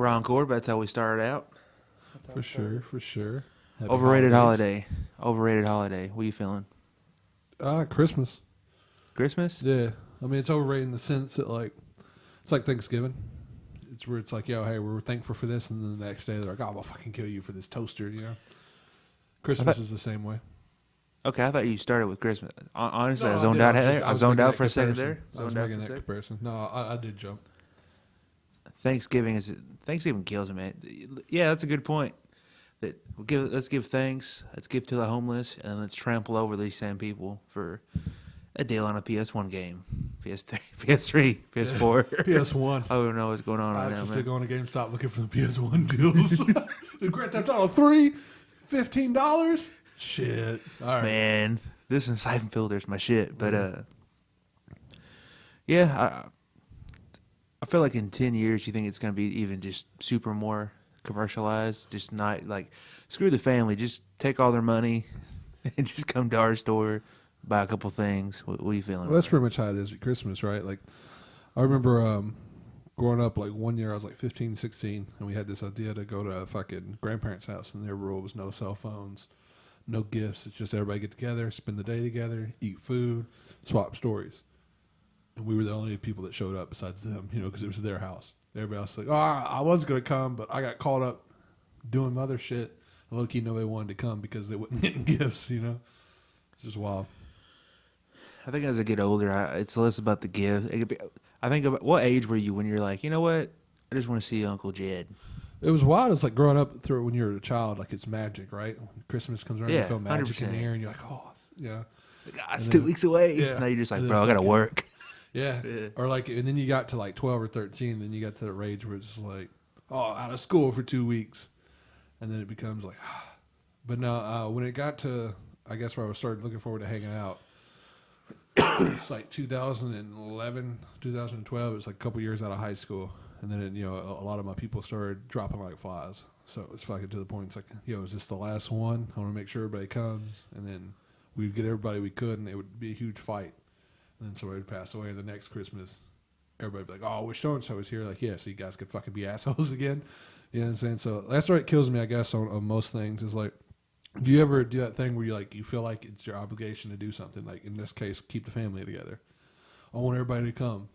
We're encore, but that's how we started out. For sure. Happy Overrated holidays. holiday. Overrated holiday. What are you feeling? Christmas. Christmas? Yeah. I mean, it's overrated in the sense that, like, it's like Thanksgiving. It's where it's like, yo, hey, we're thankful for this. And then the next day, they're like, oh, we'll fucking kill you for this toaster, you know? Christmas is the same way. Okay, I thought you started with Christmas. Honestly, No, I I zoned did. out. I I was zoned making out that for a second comparison. there. I was Zoned out making for a that second. comparison. No, I did jump. Thanksgiving kills me, man. Yeah, that's a good point. Let's give thanks. Let's give to the homeless, and let's trample over these same people for a deal on a PS1 game, PS3, PS3, PS4. PS1. I don't know what's going on I right used now, to man. still go to GameStop looking for the PS1 deals. The Grand Theft Auto 3, $15. Shit. All right. Man, this and Siphon Filter's my shit. But yeah, I feel like in 10 years, you think it's going to be even just super more commercialized? Just not like, screw the family. Just take all their money and just come to our store, buy a couple things. What are you feeling? Well, that's pretty much how it is at Christmas, right? Like, I remember growing up, like, one year I was like 15, 16, and we had this idea to go to a fucking grandparents' house, and their rule was no cell phones, no gifts. It's just everybody get together, spend the day together, eat food, swap stories. And we were the only people that showed up besides them, you know, because it was their house. Everybody else was like, oh, I was going to come, but I got caught up doing other shit. And low-key, nobody wanted to come because they wasn't getting gifts, you know? It's just wild. I think as I get older, it's less about the gift. I think about what age were you when you're like, you know what? I just want to see Uncle Jed. It was wild. It's like growing up through when you're a child, like it's magic, right? When Christmas comes around, Yeah, you feel magic 100%. in the air, and you're like, oh, yeah. It's 2 weeks away. Yeah. Now you're just like, And bro, then I got to fucking- work. Yeah. Or like, and then you got to like 12 or 13, then you got to the rage where it's like, oh, out of school for 2 weeks. And then it becomes like, but no, when it got to, I guess where I started looking forward to hanging out, it's like 2011, 2012. It was like a couple years out of high school. And then, a lot of my people started dropping like flies. So it's fucking to the point. It's like, yo, is this the last one? I want to make sure everybody comes. And then we'd get everybody we could, and it would be a huge fight. And then somebody would pass away. And the next Christmas, everybody would be like, oh, I wish so-and-so was here. Like, yeah, so you guys could fucking be assholes again. You know what I'm saying? So that's where it kills me, I guess, on most things is like, do you ever do that thing where you feel like it's your obligation to do something? Like, in this case, keep the family together. I want everybody to come.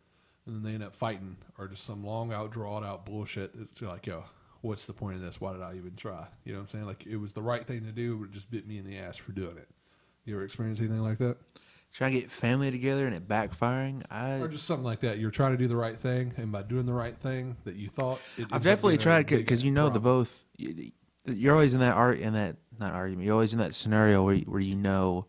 And then they end up fighting or just some long out, drawn out bullshit. It's like, yo, what's the point of this? Why did I even try? You know what I'm saying? Like, it was the right thing to do, but it just bit me in the ass for doing it. You ever experienced anything like that? Trying to get family together and it backfiring. Or just something like that. You're trying to do the right thing, and by doing the right thing that you thought, I've definitely tried because the both. You're always in that not argument. You're always in that scenario where you know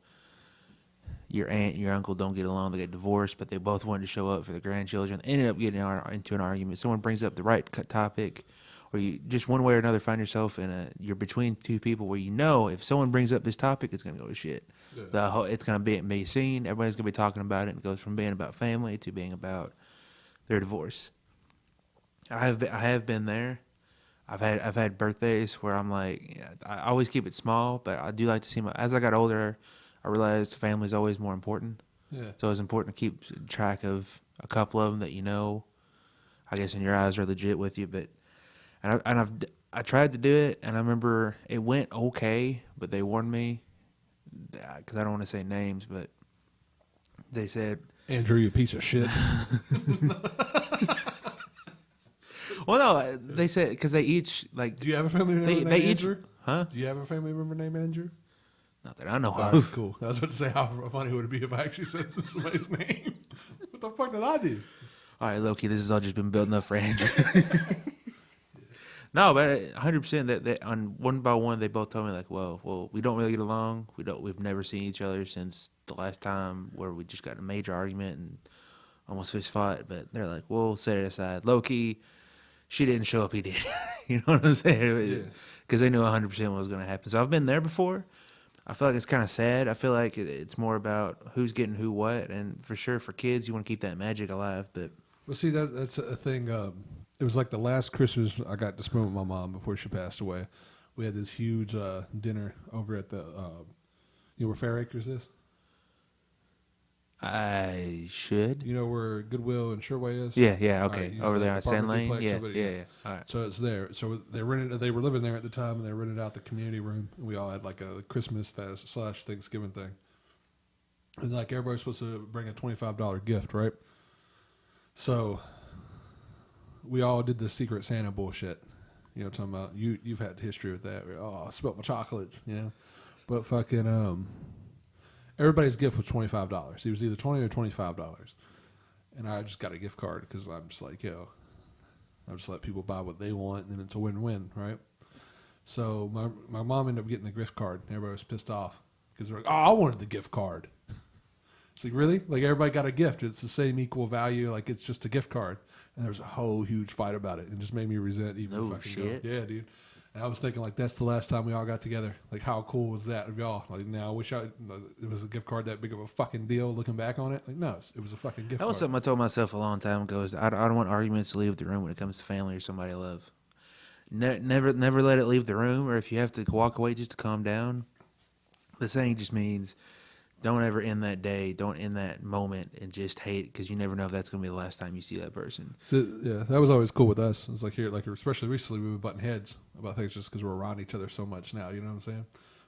your aunt and your uncle don't get along. They get divorced, but they both wanted to show up for the grandchildren. They ended up getting into an argument. Someone brings up the right topic, or you just one way or another find yourself you're between two people where you know if someone brings up this topic, it's gonna go to shit. Yeah. It's gonna be seen. Everybody's gonna be talking about it. And it goes from being about family to being about their divorce. I have been there. I've had birthdays where I'm like, yeah, I always keep it small, but I do like to see as I got older, I realized family's always more important. Yeah. So it's important to keep track of a couple of them that I guess in your eyes are legit with you. But I tried to do it, and I remember it went okay, but they warned me because I don't want to say names, but they said, Andrew, you piece of shit. Well, no, they said because they each like. Do you have a family member named Andrew? Huh? Do you have a family member named Andrew? Not that I know All of. right, cool. I was about to say how funny would it be if I actually said somebody's name. What the fuck did I do? All right, Loki, this has all just been building up for Andrew. No, but 100% that on one by one they both told me like, well, we don't really get along. We've never seen each other since the last time where we just got in a major argument and almost fist fought. But they're like, we'll set it aside. Loki, she didn't show up, he did. You know what I'm saying? Because they knew 100% what was going to happen. So I've been there before. I feel like it's kind of sad. I feel like it's more about who's getting who what, and for sure for kids, you want to keep that magic alive. But well, see that's a thing. It was like the last Christmas I got to spend with my mom before she passed away. We had this huge dinner over at the, where Fair Acres is. I should. You know where Goodwill and Sherway is? Yeah, All right, okay. you know Over that there on Sand apartment Lane? duplex Yeah, over there? yeah, Yeah. yeah. All right. So it's there. So they rented. They were living there at the time, and they rented out the community room. We all had like a Christmas / Thanksgiving thing, and like everybody's supposed to bring a $25 gift, right? So we all did the Secret Santa bullshit. You know what I'm talking about? You've had history with that. Oh, I spilled my chocolates, you know. But fucking everybody's gift was $25. It was either $20 or $25, and I just got a gift card because I'm just like, yo, I'll just let people buy what they want, and then it's a win-win, right? So my mom ended up getting the gift card, and everybody was pissed off because they're like, oh, I wanted the gift card. It's like, really? Like, everybody got a gift. It's the same equal value. Like, it's just a gift card. And there was a whole huge fight about it. And it just made me resent even No fucking shit. go. Yeah, dude. And I was thinking, like, that's the last time we all got together. Like, how cool was that of y'all? Like, now I wish it was a gift card that big of a fucking deal looking back on it. Like, no, it was a fucking gift That card. was something I told myself a long time ago. Is I don't want arguments to leave the room when it comes to family or somebody I love. Never let it leave the room, or if you have to walk away just to calm down. The saying just means don't ever end that day, don't end that moment, and just hate it because you never know if that's going to be the last time you see that person. So, yeah, that was always cool with us. It's like here, like especially recently, we would button heads about things just because we're around each other so much now. You know what I'm saying?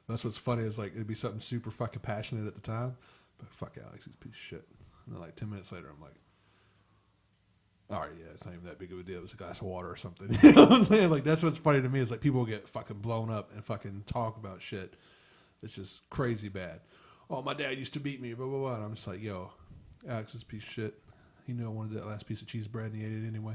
That's what's funny is like it'd be something super fucking passionate at the time, but fuck Alex, he's a piece of shit. And then like 10 minutes later, I'm like, all right, yeah, it's not even that big of a deal. It's a glass of water or something. You know what I'm saying? Like that's what's funny to me is like people get fucking blown up and fucking talk about shit. It's just crazy bad. Oh, my dad used to beat me, blah, blah, blah. And I'm just like, yo, Alex is a piece of shit. He knew I wanted that last piece of cheese bread and he ate it anyway.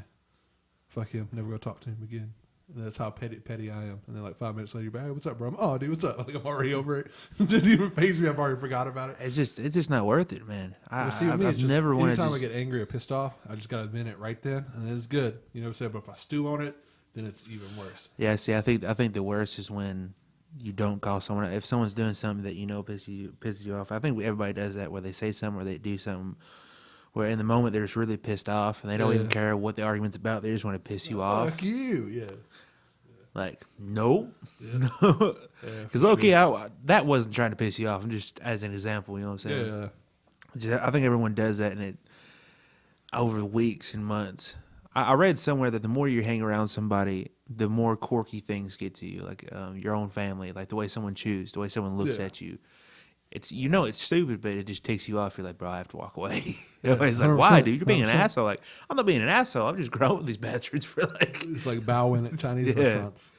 Fuck him. Never go talk to him again. And that's how petty I am. And then like 5 minutes later, you're back. Hey, what's up, bro? Oh, dude, what's up? Like I'm already over it. It didn't even faze me. I've already forgot about it. It's just not worth it, man. See, with me, I've it's just, never wanted anytime to. I get angry or pissed off, I just got to vent it right then. And it's good. You know what I'm saying? But if I stew on it, then it's even worse. Yeah, see, I think the worst is when you don't call someone. If someone's doing something that you know pisses you off, I think everybody does that. Where they say something or they do something, where in the moment they're just really pissed off and they don't even care what the argument's about. They just want to piss you off. Fuck you, yeah. Like, nope, Yeah. no, Yeah, because for okay, sure. that wasn't trying to piss you off. I'm just as an example, you know what I'm saying? Yeah. I think everyone does that, and it over weeks and months. I read somewhere that the more you hang around somebody, the more quirky things get to you, like your own family, like the way someone chews, the way someone looks Yeah. at you. It's it's stupid, but it just takes you off. You're like, bro, I have to walk away. Yeah, Everybody's like, why, 100%, dude? You're being an 100%. asshole. Like, I'm not being an asshole. I'm just growing with these bastards for like. It's like bowing at Chinese Yeah. restaurants.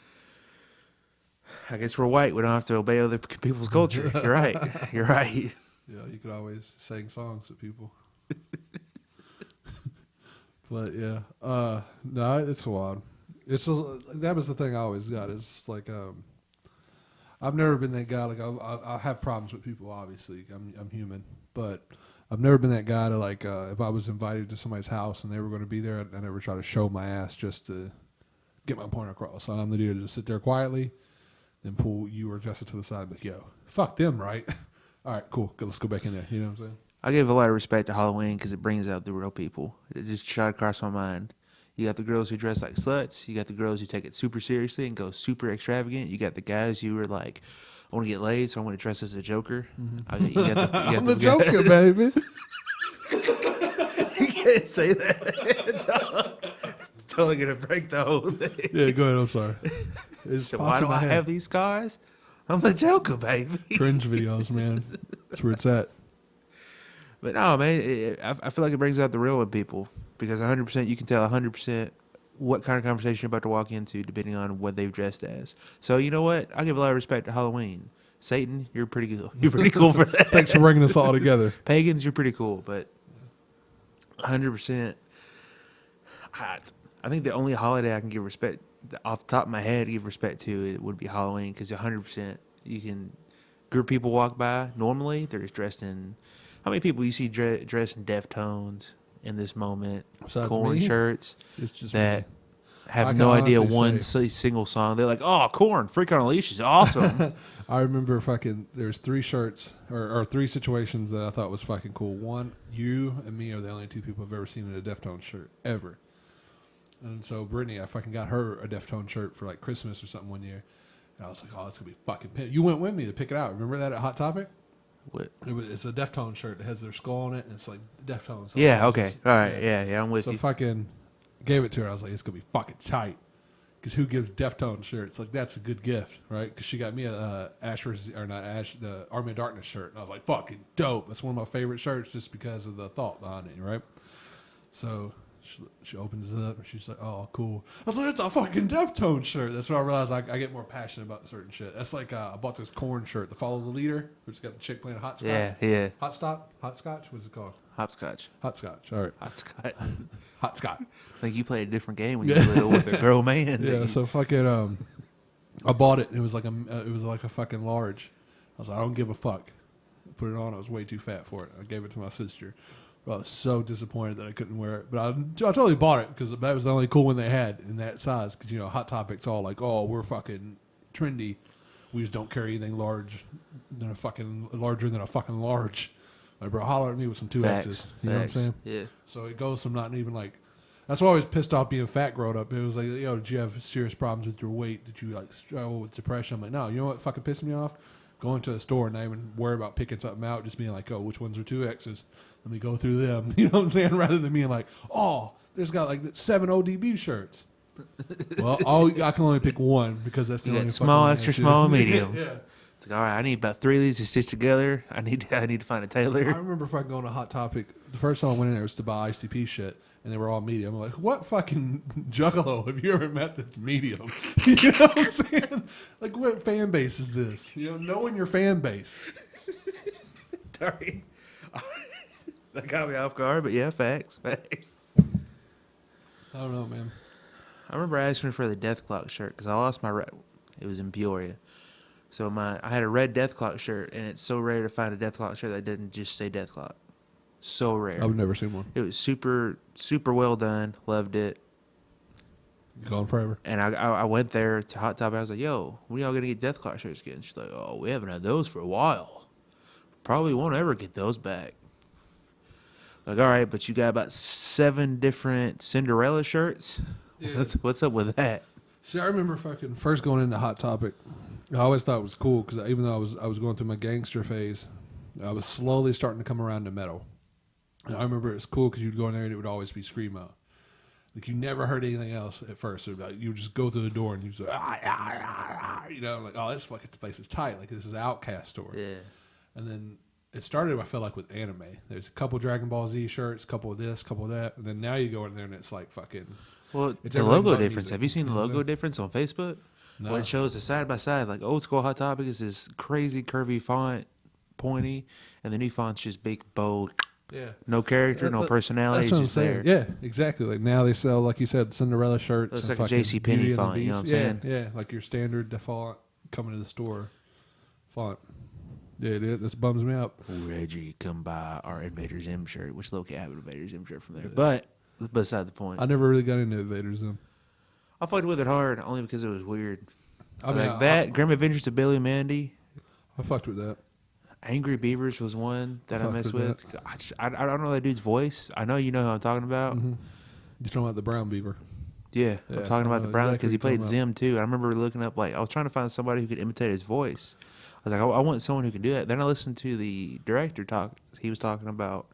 I guess we're white. We don't have to obey other people's culture. You're right. You're right. Yeah, you could always sing songs to people. But yeah, no, it's wild. That was the thing I always got. Is like I've never been that guy. Like I have problems with people. Obviously, I'm human, but I've never been that guy to like if I was invited to somebody's house and they were going to be there, I never try to show my ass just to get my point across. So I'm the dude to just sit there quietly, then pull you or Jessica to the side, and be like, yo, fuck them, right? All right, cool. Let's go back in there. You know what I'm saying? I give a lot of respect to Halloween because it brings out the real people. It just shot across my mind. You got the girls who dress like sluts. You got the girls who take it super seriously and go super extravagant. You got the guys who are like, I want to get laid, so I'm going to dress as a Joker. You got I'm the Joker, baby. You can't say that. It's totally going to break the whole thing. Yeah, go ahead. I'm sorry. It's So popped why in do my I head. have these scars? I'm the Joker, baby. Cringe videos, man? That's where it's at. But no, man, I feel like it brings out the real in people because 100% you can tell 100% what kind of conversation you're about to walk into depending on what they've dressed as. So you know what? I give a lot of respect to Halloween. Satan, you're pretty cool. You're pretty cool for that. Thanks for bringing us all together. Pagans, you're pretty cool, but 100%. I think the only holiday I can give respect off the top of my head, give respect to it would be Halloween because 100% you can group people walk by. Normally, they're just dressed in. How many people you see dressed in Deftones in this moment? Besides Corn me? shirts It's just that me. I have can no idea honestly one say- single song. They're like, oh, Corn, Freak on a Leash is awesome. I remember there's 3 shirts or 3 situations that I thought was fucking cool. One, you and me are the only 2 people I've ever seen in a Deftones shirt ever. And so Brittany, I fucking got her a Deftones shirt for like Christmas or something one year. And I was like, oh, it's gonna be fucking pit. You went with me to pick it out. Remember that at Hot Topic? What? It's a Deftones shirt that has their skull on it, and it's like Deftones. So Yeah. it's Okay. just- All right. Yeah. I'm with So you. fucking gave it to her. I was like, it's gonna be fucking tight. Because who gives Deftones shirts? Like that's a good gift, right? Because she got me a the Army of Darkness shirt, and I was like, fucking dope. That's one of my favorite shirts, just because of the thought behind it, right? So she opens it up and she's like, "Oh, cool." I was like, "It's a fucking Deftones shirt." That's when I realized I get more passionate about certain shit. That's like I bought this corn shirt, the Follow the Leader, which got the chick playing hopscotch. Yeah. Hopscotch. What's it called? Hopscotch. Hopscotch. All right, Hopscotch. hopscotch. I think you played a different game when you were little with a girl man. Yeah. So fucking I bought it. And it was like a fucking large. I was like, I don't give a fuck. I put it on. I was way too fat for it. I gave it to my sister. But I was so disappointed that I couldn't wear it. But I totally bought it because that was the only cool one they had in that size. Because, Hot Topic's all like, oh, we're fucking trendy. We just don't carry anything larger than a fucking large. Like, bro, holler at me with some 2X's. Facts. You know what I'm saying? Yeah. So it goes from not even like. That's why I was pissed off being fat growing up. It was like, did you have serious problems with your weight? Did you like struggle with depression? I'm like, no. You know what fucking pissed me off? Going to a store and not even worry about picking something out, just being like, oh, which ones are 2X's? Let me go through them. You know what I'm saying? Rather than being like, oh, there's got like 7 ODB shirts. Well, I can only pick one because that's the You only got small, extra small, medium. Yeah. It's like, all right, I need about 3 of these to stitch together. I need to find a I tailor. remember fucking going to Hot Topic. The first time I went in there was to buy ICP shit, and they were all medium. I'm like, what fucking juggalo have you ever met that's medium? You know what I'm saying? Like, what fan base is this? Knowing your fan base. Sorry. That got me off guard, but yeah, facts. I don't know, man. I remember asking for the Death Clock shirt because I lost my red. It was in Peoria. So I had a red Death Clock shirt, and it's so rare to find a Death Clock shirt that didn't just say Death Clock. So rare. I've never seen one. It was super, super well done. Loved it. Gone forever. And I went there to Hot Topic. I was like, yo, when y'all going to get Death Clock shirts again? She's like, oh, we haven't had those for a while. Probably won't ever get those back. Like, all right, but you got about 7 different Cinderella shirts? Yeah. What's up with that? See, I remember fucking first going into Hot Topic. I always thought it was cool because even though I was going through my gangster phase, I was slowly starting to come around to metal. And I remember it was cool because you'd go in there and it would always be screamo. Like you never heard anything else at first. So like, you would just go through the door and you'd just like, oh, this fucking place is tight. Like this is an Outcast store. Yeah. And then it started, I felt like, with anime. There's a couple Dragon Ball Z shirts, a couple of this, a couple of that. And then now you go in there and it's like fucking... Well, it's the everything logo but difference. music. Have you seen the You know what I'm logo saying? difference on Facebook? No. Where it shows the side by side, like old school Hot Topic is this crazy curvy font, pointy, and the new font's just big, bold, Yeah. no character, no personality. That's It's what I'm just saying. there. Yeah, exactly. Like now they sell, like you said, Cinderella shirts. Looks and like a fucking JCPenney Beauty and the font, you know Beast. what I'm saying? Yeah, like your standard default coming to the store font. Yeah, dude, this bums me out. Reggie, come buy our Invader Zim shirt, which low-key have an Invader Zim shirt from there. But beside the point. I never really got into Invaders though. I fucked with it hard only because it was weird. I mean, Like that, Grim Adventures of Billy and Mandy. I fucked with that. Angry Beavers was one that I Fucked messed with with. I don't know that dude's voice. I know you know who I'm talking about. Mm-hmm. You're talking about the Brown Beaver. Yeah, Yeah, I'm talking I about know the Brown because exactly he what you're played talking Zim too. I remember looking up, like, I was trying to find somebody who could imitate his voice. I was like, I want someone who can do that. Then I listened to the director talk. He was talking about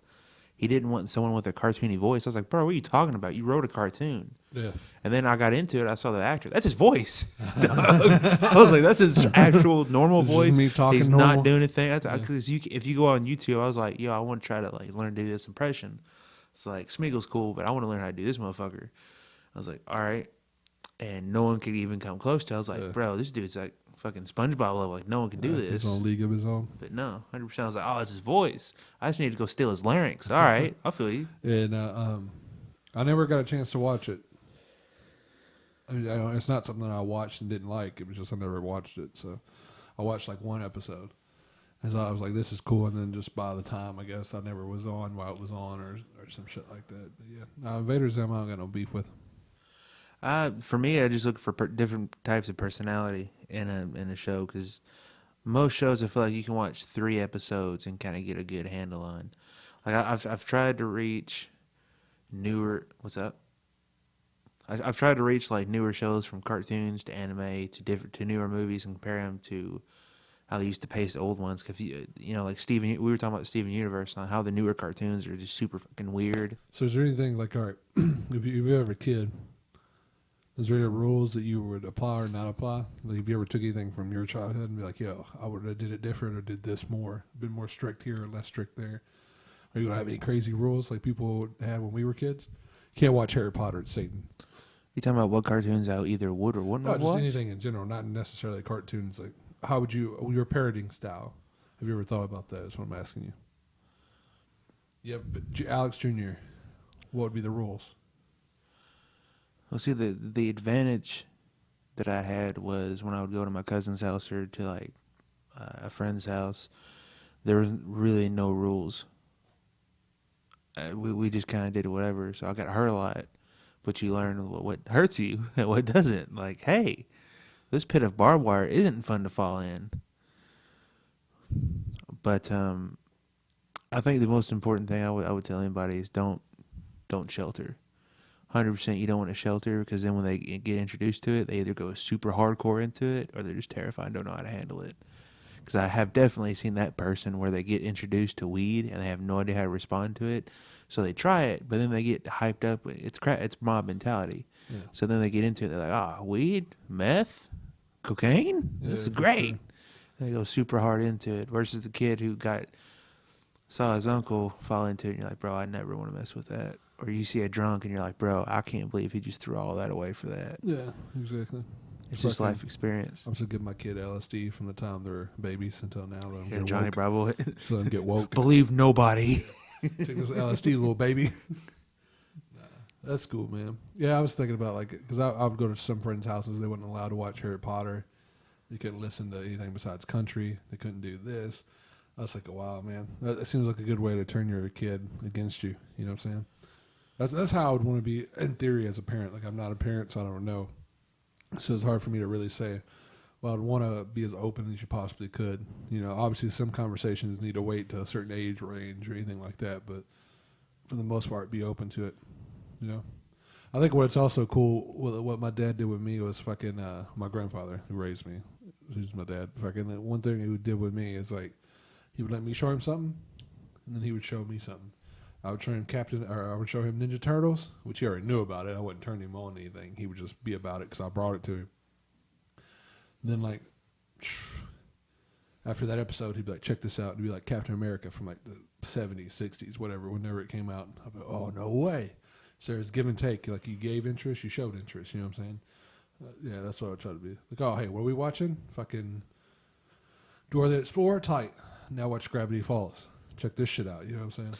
he didn't want someone with a cartoony voice. I was like, bro, what are you talking about? You wrote a cartoon. Yeah. And then I got into it. I saw the actor. That's his voice. I was like, that's his actual normal It's just voice. me talking He's normal. not doing anything. Because if you go on YouTube, I was like, yo, I want to try to like learn to do this impression. It's like Smeagol's cool, but I want to learn how to do this motherfucker. I was like, all right. And no one could even come close to it. I was like, bro, this dude's like fucking SpongeBob level. Like, no one can do this. His own league of his own. But no, 100%. I was like, oh, it's his voice. I just need to go steal his larynx. All right. I feel you. And I never got a chance to watch it. I mean, it's not something that I watched and didn't like. It was just I never watched it. So I watched like one episode. And so I was like, this is cool. And then just by the time, I guess, I never was on while it was on or some shit like that. But yeah. Vader Zim, I don't got no beef with. For me, I just look for different types of personality in a show because most shows I feel like you can watch 3 episodes and kind of get a good handle on. Like I've tried to reach newer. What's up? I've tried to reach like newer shows from cartoons to anime to newer movies and compare them to how they used to pace old ones. Cause like Steven, we were talking about Steven Universe on how the newer cartoons are just super fucking weird. So is there anything like, all right, if you ever a kid, is there any rules that you would apply or not apply? Like, if you ever took anything from your childhood and be like, yo, I would have did it different or did this more, been more strict here or less strict there? Are you gonna have any crazy rules like people had when we were kids? You can't watch Harry Potter; it's Satan. You talking about what cartoons I either would or wouldn't No, just watch? anything in general, not necessarily cartoons. Like, how would your parroting style? Have you ever thought about that? Is what I'm asking you. Yeah, but Alex Jr., what would be the rules? Well, see, the advantage that I had was when I would go to my cousin's house or to like a friend's house, there was really no rules. We just kind of did whatever. So I got hurt a lot, but you learn what hurts you and what doesn't. Like, hey, this pit of barbed wire isn't fun to fall in. But I think the most important thing I would tell anybody is don't shelter. 100% you don't want to shelter, because then when they get introduced to it, they either go super hardcore into it or they're just terrified and don't know how to handle it. Because I have definitely seen that person where they get introduced to weed and they have no idea how to respond to it. So they try it, but then they get hyped up. It's mob mentality. Yeah. So then they get into it. They're like, weed, meth, cocaine? Yeah, This is for great. sure. And they go super hard into it versus the kid who saw his uncle fall into it and you're like, bro, I never want to mess with that. Or you see a drunk and you're like, bro, I can't believe he just threw all that away for that. Yeah, exactly. It's just life experience. I'm still giving my kid LSD from the time they're babies until now. And Johnny woke. Bravo. So let them get woke. Believe nobody. Take this LSD, little baby. That's cool, man. Yeah, I was thinking about, like, because I would go to some friends' houses. They weren't allowed to watch Harry Potter. They couldn't listen to anything besides country. They couldn't do this. I was like, wow, man. That seems like a good way to turn your kid against you. You know what I'm saying? That's how I would want to be, in theory, as a parent. Like, I'm not a parent, so I don't know. So it's hard for me to really say. Well, I'd want to be as open as you possibly could. You know, obviously some conversations need to wait to a certain age range or anything like that, but for the most part, be open to it. You know, I think what's also cool, what my dad did with me was fucking my grandfather who raised me, who's my dad. Fucking one thing he did with me is, like, he would let me show him something, and then he would show me something. I would show him I would show him Ninja Turtles, which he already knew about it. I wouldn't turn him on anything. He would just be about it because I brought it to him. And then, like, after that episode, he'd be like, check this out. It'd be like Captain America from, like, the 70s, 60s, whatever, whenever it came out. I'd be like, oh, no way. So it's give and take. Like, you gave interest, you showed interest. You know what I'm saying? Yeah, that's what I would try to be. Like, oh, hey, what are we watching? Fucking Dora the Explorer? Tight. Now watch Gravity Falls. Check this shit out. You know what I'm saying?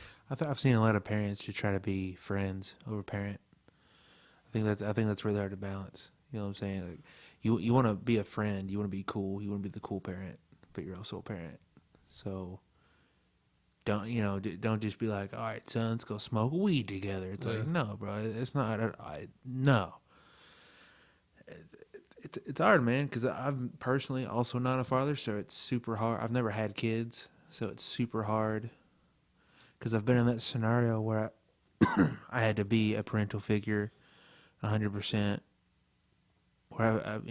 I've seen a lot of parents just try to be friends over parent. I think that's where they're to balance. You know what I'm saying? Like, you want to be a friend, you want to be cool, you want to be the cool parent, but you're also a parent. So don't just be like, all right, son, let's go smoke weed together. It's like, no, bro, it's not. No. It's hard, man, because I'm personally also not a father, so it's super hard. I've never had kids, so it's super hard. Because I've been in that scenario where I had to be a parental figure 100%. Where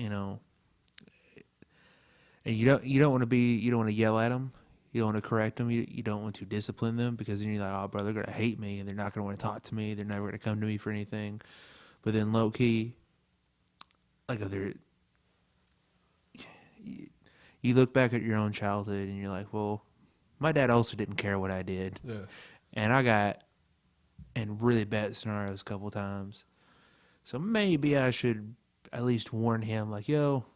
and you don't want to yell at them. You don't want to correct them. You don't want to discipline them, because then you're like, oh, bro, they're going to hate me and they're not going to want to talk to me. They're never going to come to me for anything. But then low key, like, you look back at your own childhood and you're like, well, my dad also didn't care what I did. Yeah. And I got in really bad scenarios a couple times. So maybe I should at least warn him, like, yo,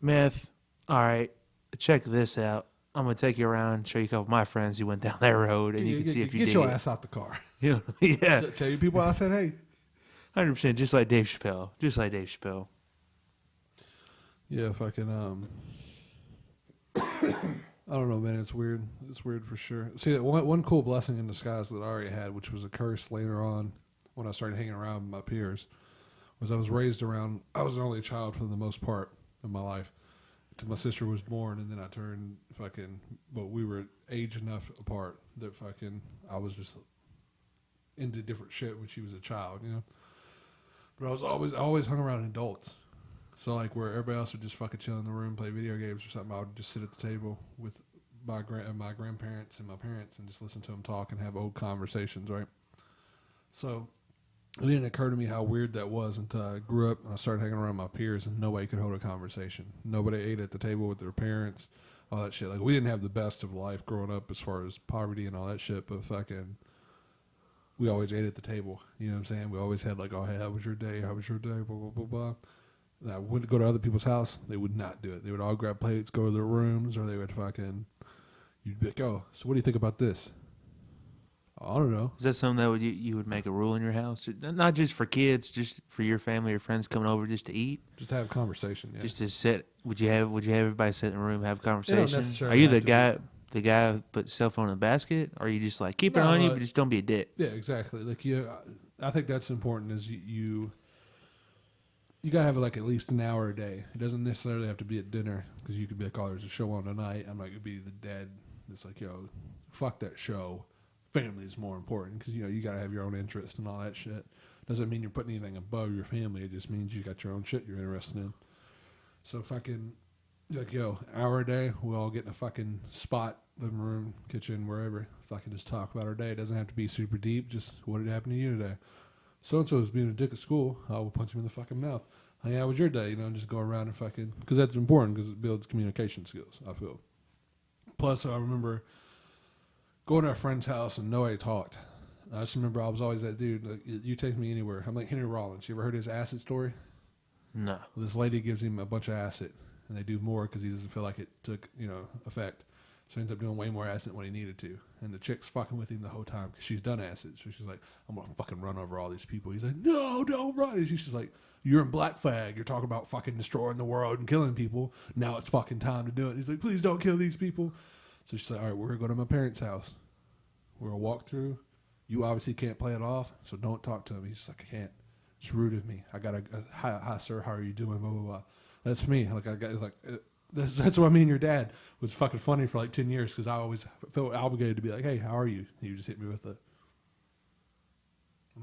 meth, all right, check this out. I'm going to take you around, show you a couple of my friends who went down that road, and you can see if you get dig your it. ass out the car. Yeah. Tell your people I said, hey. 100%, just like Dave Chappelle. Yeah, fucking, I don't know, man. It's weird. It's weird for sure. See, one cool blessing in disguise that I already had, which was a curse later on when I started hanging around with my peers, was I was raised around, I was the only child for the most part of my life. Till my sister was born, and then I turned but we were age enough apart that I was just into different shit when she was a child, you know? But I always hung around adults. So like where everybody else would just fucking chill in the room, play video games or something, I would just sit at the table with my grandparents and my parents and just listen to them talk and have old conversations, right? So it didn't occur to me how weird that was until I grew up and I started hanging around my peers and nobody could hold a conversation. Nobody ate at the table with their parents, all that shit. Like we didn't have the best of life growing up as far as poverty and all that shit, but fucking we always ate at the table. You know what I'm saying? We always had like, oh, hey, how was your day? How was your day? Blah, blah, blah, blah. And I wouldn't go to other people's house. They would not do it. They would all grab plates, go to their rooms, or they would fucking, you'd be like, oh, so what do you think about this? I don't know. Is that something that you would make a rule in your house? Not just for kids, just for your family or friends coming over just to eat? Just to have a conversation, yeah. Just to sit, would you have everybody sit in a room, have a conversation? Are necessarily you have the guy who put cell phone in the basket? Or are you just like, keep it on you, but just don't be a dick? Yeah, exactly. Like I think that's important is you gotta have like at least an hour a day. It doesn't necessarily have to be at dinner because you could be like, oh, there's a show on tonight. I'm not gonna be the dad that's like, yo, fuck that show. Family is more important because you gotta have your own interest and all that shit. Doesn't mean you're putting anything above your family. It just means you got your own shit you're interested in. So fucking like, yo, hour a day, we all get in a fucking spot, living room, kitchen, wherever. Fucking just talk about our day. It doesn't have to be super deep. Just what did happen to you today? So and so is being a dick at school. I will punch him in the fucking mouth. Hey, how was your day? Just go around and fucking, because that's important because it builds communication skills. I feel. Plus, I remember going to a friend's house and nobody talked. I just remember I was always that dude. Like, you take me anywhere. I'm like Henry Rollins. You ever heard his acid story? No. Well, this lady gives him a bunch of acid, and they do more because he doesn't feel like it took effect. So he ends up doing way more acid than what he needed to. And the chick's fucking with him the whole time because she's done acid. So she's like, I'm going to fucking run over all these people. He's like, no, don't run. And she's like, you're in Black Flag. You're talking about fucking destroying the world and killing people. Now it's fucking time to do it. He's like, please don't kill these people. So she's like, all right, we're going to go to my parents' house. We're going to walk through. You obviously can't play it off, so don't talk to him. He's like, I can't. It's rude of me. I got a hi, sir, how are you doing? Blah, blah, blah. That's me. Like, I got like, that's why me and your dad was fucking funny for like 10 years because I always felt obligated to be like, hey, how are you? And you just hit me with I'm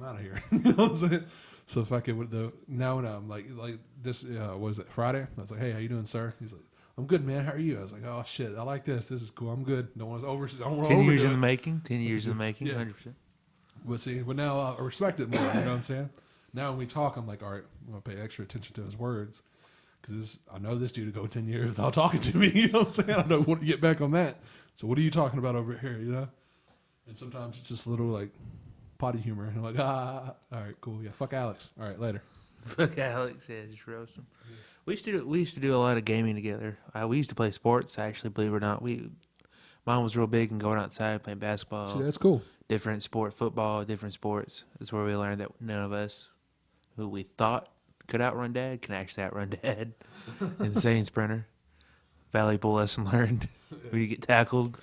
out of here. You know what I'm saying? So fucking with now when I'm like this, what was it, Friday? I was like, hey, how you doing, sir? He's like, I'm good, man. How are you? I was like, oh shit, I like this. This is cool. I'm good. Don't want to over. 10 years in the making. 10 years in the making. 100%. But now I respect it more. You know what I'm saying? Now when we talk, I'm like, all right, I'm gonna pay extra attention to his words because I know this dude to go 10 years without talking to me. You know what I'm saying? I don't want to get back on that. So what are you talking about over here? And sometimes it's just a little like potty humor. And I'm like, all right, cool. Yeah, fuck Alex. All right, later. Fuck Alex. Yeah, just roast him. Yeah. We used to do a lot of gaming together. We used to play sports. Actually, believe it or not, mine was real big and going outside playing basketball. See, that's cool. Different sport, football, different sports. That's where we learned that none of us who we thought could outrun Dad can actually outrun Dad. Insane sprinter. Valuable lesson learned. When you get tackled,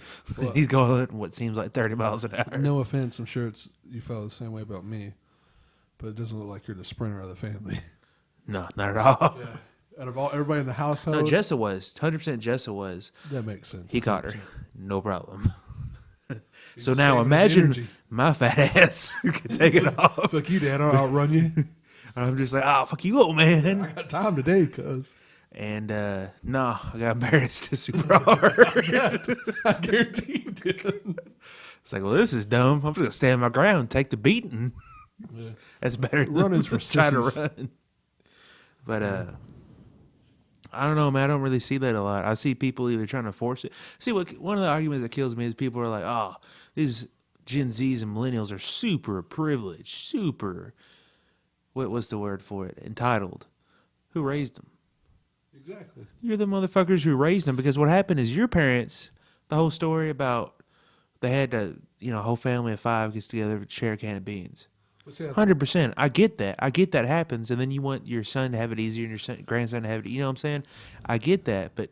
he's going what seems like 30 miles an hour. No offense, I'm sure you felt the same way about me, but it doesn't look like you're the sprinter of the family. No, not at all. Yeah. Out of everybody in the household? No, Jessa was. 100% Jessa was. That makes sense. He caught her. No problem. So now imagine my fat ass could take it off. Fuck you, Dad. I'll outrun you. I'm just like, oh, fuck you, old man. I got time today, cuz. And, no, I got embarrassed super hard. I guarantee you did. It's like, well, this is dumb. I'm just going to stand my ground and take the beating. Yeah. That's better Running's for trying to sissies. run. But, I don't know, man. I don't really see that a lot. I see people either trying to force it. See, one of the arguments that kills me is people are like, oh, these Gen Zs and millennials are super privileged, super, what's the word for it? Entitled. Who raised them? Exactly. You're the motherfuckers who raised them, because what happened is your parents, the whole story about they had to, a whole family of 5 gets together to share a can of beans. 100%. I get that. I get that happens, and then you want your son to have it easier and your grandson to have it. You know what I'm saying? I get that, but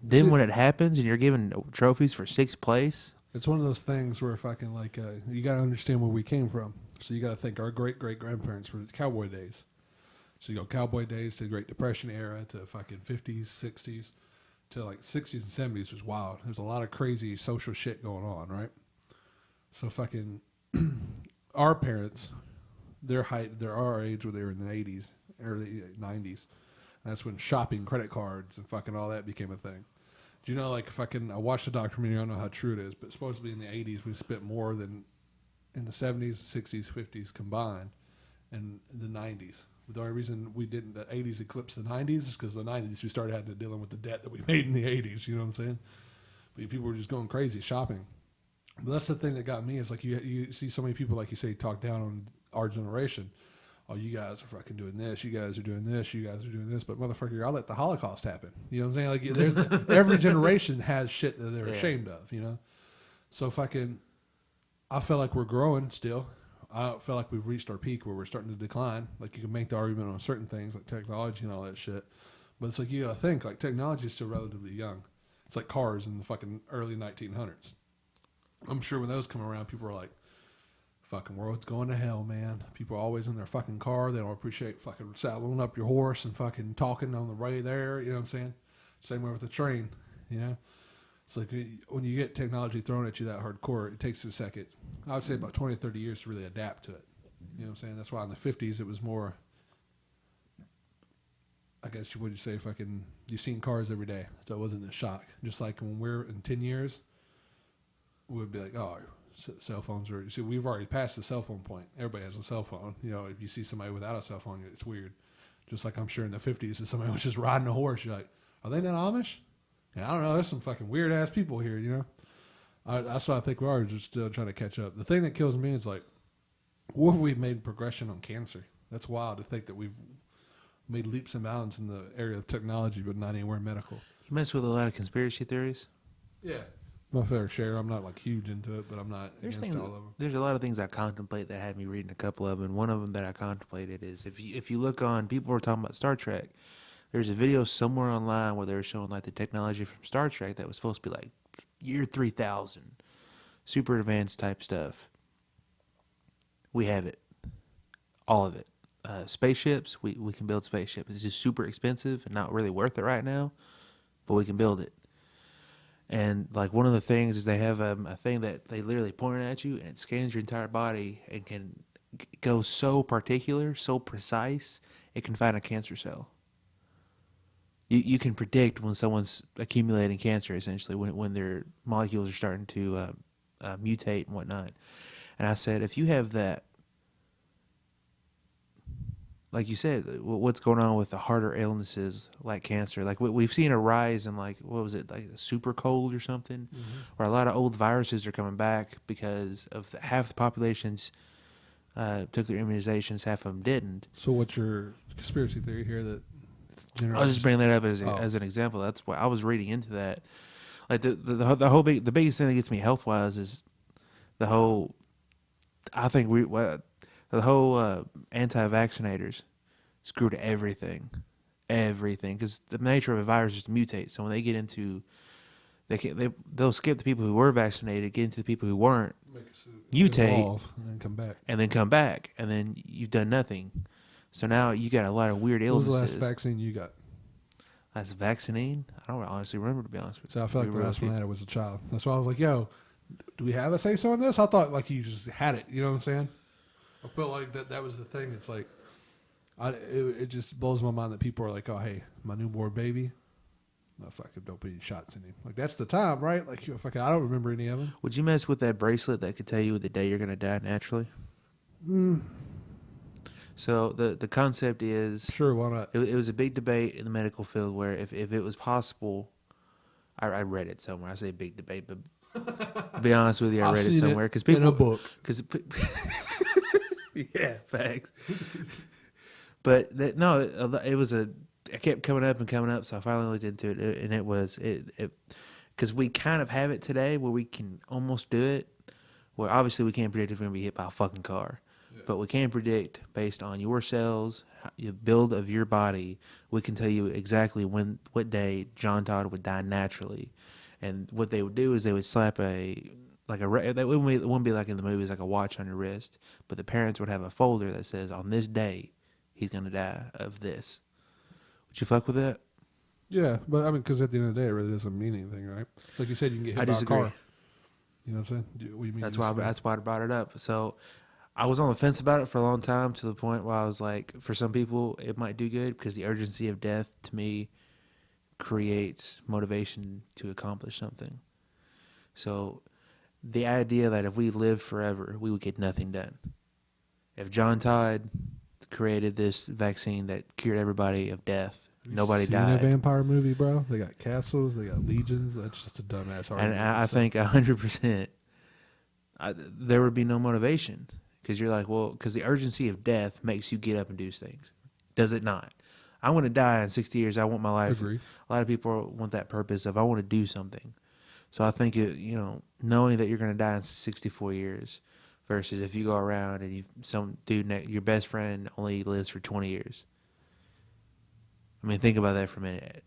then when it happens and you're giving trophies for 6th place, it's one of those things where fucking like you got to understand where we came from. So you got to think our great grandparents were cowboy days. So you go cowboy days to the Great Depression era to fucking 50s, 60s to like 60s and 70s was wild. There's a lot of crazy social shit going on, right? So fucking our parents. They're our age where they were in the 80s, early 90s. That's when shopping, credit cards, and fucking all that became a thing. Do you know, like, I watched the documentary, I don't know how true it is, but supposedly in the 80s, we spent more than in the 70s, 60s, 50s combined, and the 90s. The only reason we didn't, the 80s eclipsed the 90s is because the 90s we started having to dealing with the debt that we made in the 80s, you know what I'm saying? But people were just going crazy shopping. But that's the thing that got me is like you see so many people, like you say, talk down on our generation. Oh, you guys are fucking doing this. You guys are doing this. You guys are doing this. But motherfucker, y'all let the Holocaust happen. You know what I'm saying? Like every generation has shit that they're ashamed of. You know. So fucking, I feel like we're growing still. I don't feel like we've reached our peak where we're starting to decline. Like you can make the argument on certain things like technology and all that shit. But it's like you gotta think like technology is still relatively young. It's like cars in the fucking early 1900s. I'm sure when those come around, people are like, fucking world's going to hell, man. People are always in their fucking car. They don't appreciate fucking saddling up your horse and fucking talking on the way there. You know what I'm saying? Same way with the train, you know? It's like when you get technology thrown at you that hardcore, it takes a second. I would say about 20 or 30 years to really adapt to it. You know what I'm saying? That's why in the 50s it was more, I guess you would say fucking, you've seen cars every day. So it wasn't a shock. Just like when we're in 10 years, we would be like, oh, cell phones are. See, we've already passed the cell phone point. Everybody has a cell phone. You know, if you see somebody without a cell phone, it's weird. Just like I'm sure in the 50s, if somebody was just riding a horse, you're like, are they not Amish? Yeah, I don't know. There's some fucking weird ass people here. You know, that's what I think we are. Just still trying to catch up. The thing that kills me is like, what if we've made progression on cancer? That's wild to think that we've made leaps and bounds in the area of technology, but not anywhere medical. You mess with a lot of conspiracy theories. Yeah. My fair share. I'm not like huge into it, but I'm not against all of them. There's a lot of things I contemplate that had me reading a couple of them. And one of them that I contemplated is if you look on, people were talking about Star Trek. There's a video somewhere online where they were showing like the technology from Star Trek that was supposed to be like year 3000, super advanced type stuff. We have it, all of it. Spaceships, we can build spaceships. It's just super expensive and not really worth it right now, but we can build it. And like one of the things is they have a thing that they literally point at you and it scans your entire body and can go so particular, so precise, it can find a cancer cell. You can predict when someone's accumulating cancer, essentially, when their molecules are starting to mutate and whatnot. And I said, if you have that, like you said, what's going on with the harder illnesses like cancer? Like we've seen a rise in like, what was it, like a super cold or something, where a lot of old viruses are coming back because of half the populations took their immunizations, half of them didn't. So what's your conspiracy theory here that I was just bringing that up as an example. That's why I was reading into that. Like the biggest thing that gets me health wise is the whole. I think the whole anti-vaccinators screwed everything, because the nature of a virus is to mutate. So when they get into, they'll skip the people who were vaccinated, get into the people who weren't, mutate, and then come back, and then you've done nothing. So now you got a lot of weird illnesses. What was the last vaccine you got? Last vaccine? I don't honestly remember, to be honest with you. So I feel like the last one I had was a child. That's why I was like, yo, do we have a say-so on this? I thought like you just had it. You know what I'm saying? I felt like that was the thing. It's like, it just blows my mind that people are like, oh, hey, my newborn baby, no, fucking don't put any shots in him. Like, that's the time, right? Like, fucking, I don't remember any of them. Would you mess with that bracelet that could tell you the day you're going to die naturally? So the concept is... Sure, why not? It was a big debate in the medical field where if it was possible... I read it somewhere. I say big debate, but to be honest with you, I read it somewhere. Cause people, in a book. Yeah, facts. But it was I kept coming up, so I finally looked into it, and it was because we kind of have it today where we can almost do it. Where obviously we can't predict if we're gonna be hit by a fucking car, but we can predict based on your cells, the build of your body. We can tell you exactly what day John Todd would die naturally, and what they would do is they would slap it wouldn't be like in the movies, like a watch on your wrist, but the parents would have a folder that says on this day he's gonna die of this. Would you fuck with that? Yeah, but I mean, because at the end of the day, it really doesn't mean anything, right? It's like you said, you can get hit by a car. You know what I'm saying? What do you mean? That's why I brought it up. So I was on the fence about it for a long time to the point where I was like, for some people, it might do good because the urgency of death to me creates motivation to accomplish something. So the idea that if we lived forever, we would get nothing done. If John Todd created this vaccine that cured everybody of death, nobody Seen a died. vampire movie, bro? They got castles, they got legions. That's just a dumbass And argument. I think 100%, there would be no motivation because you're like, well, because the urgency of death makes you get up and do things. Does it not? I want to die in 60 years. I want my life. Agree. A lot of people want that purpose of I want to do something. So I think knowing that you're going to die in 64 years versus if you go around and some dude, your best friend only lives for 20 years. I mean, think about that for a minute.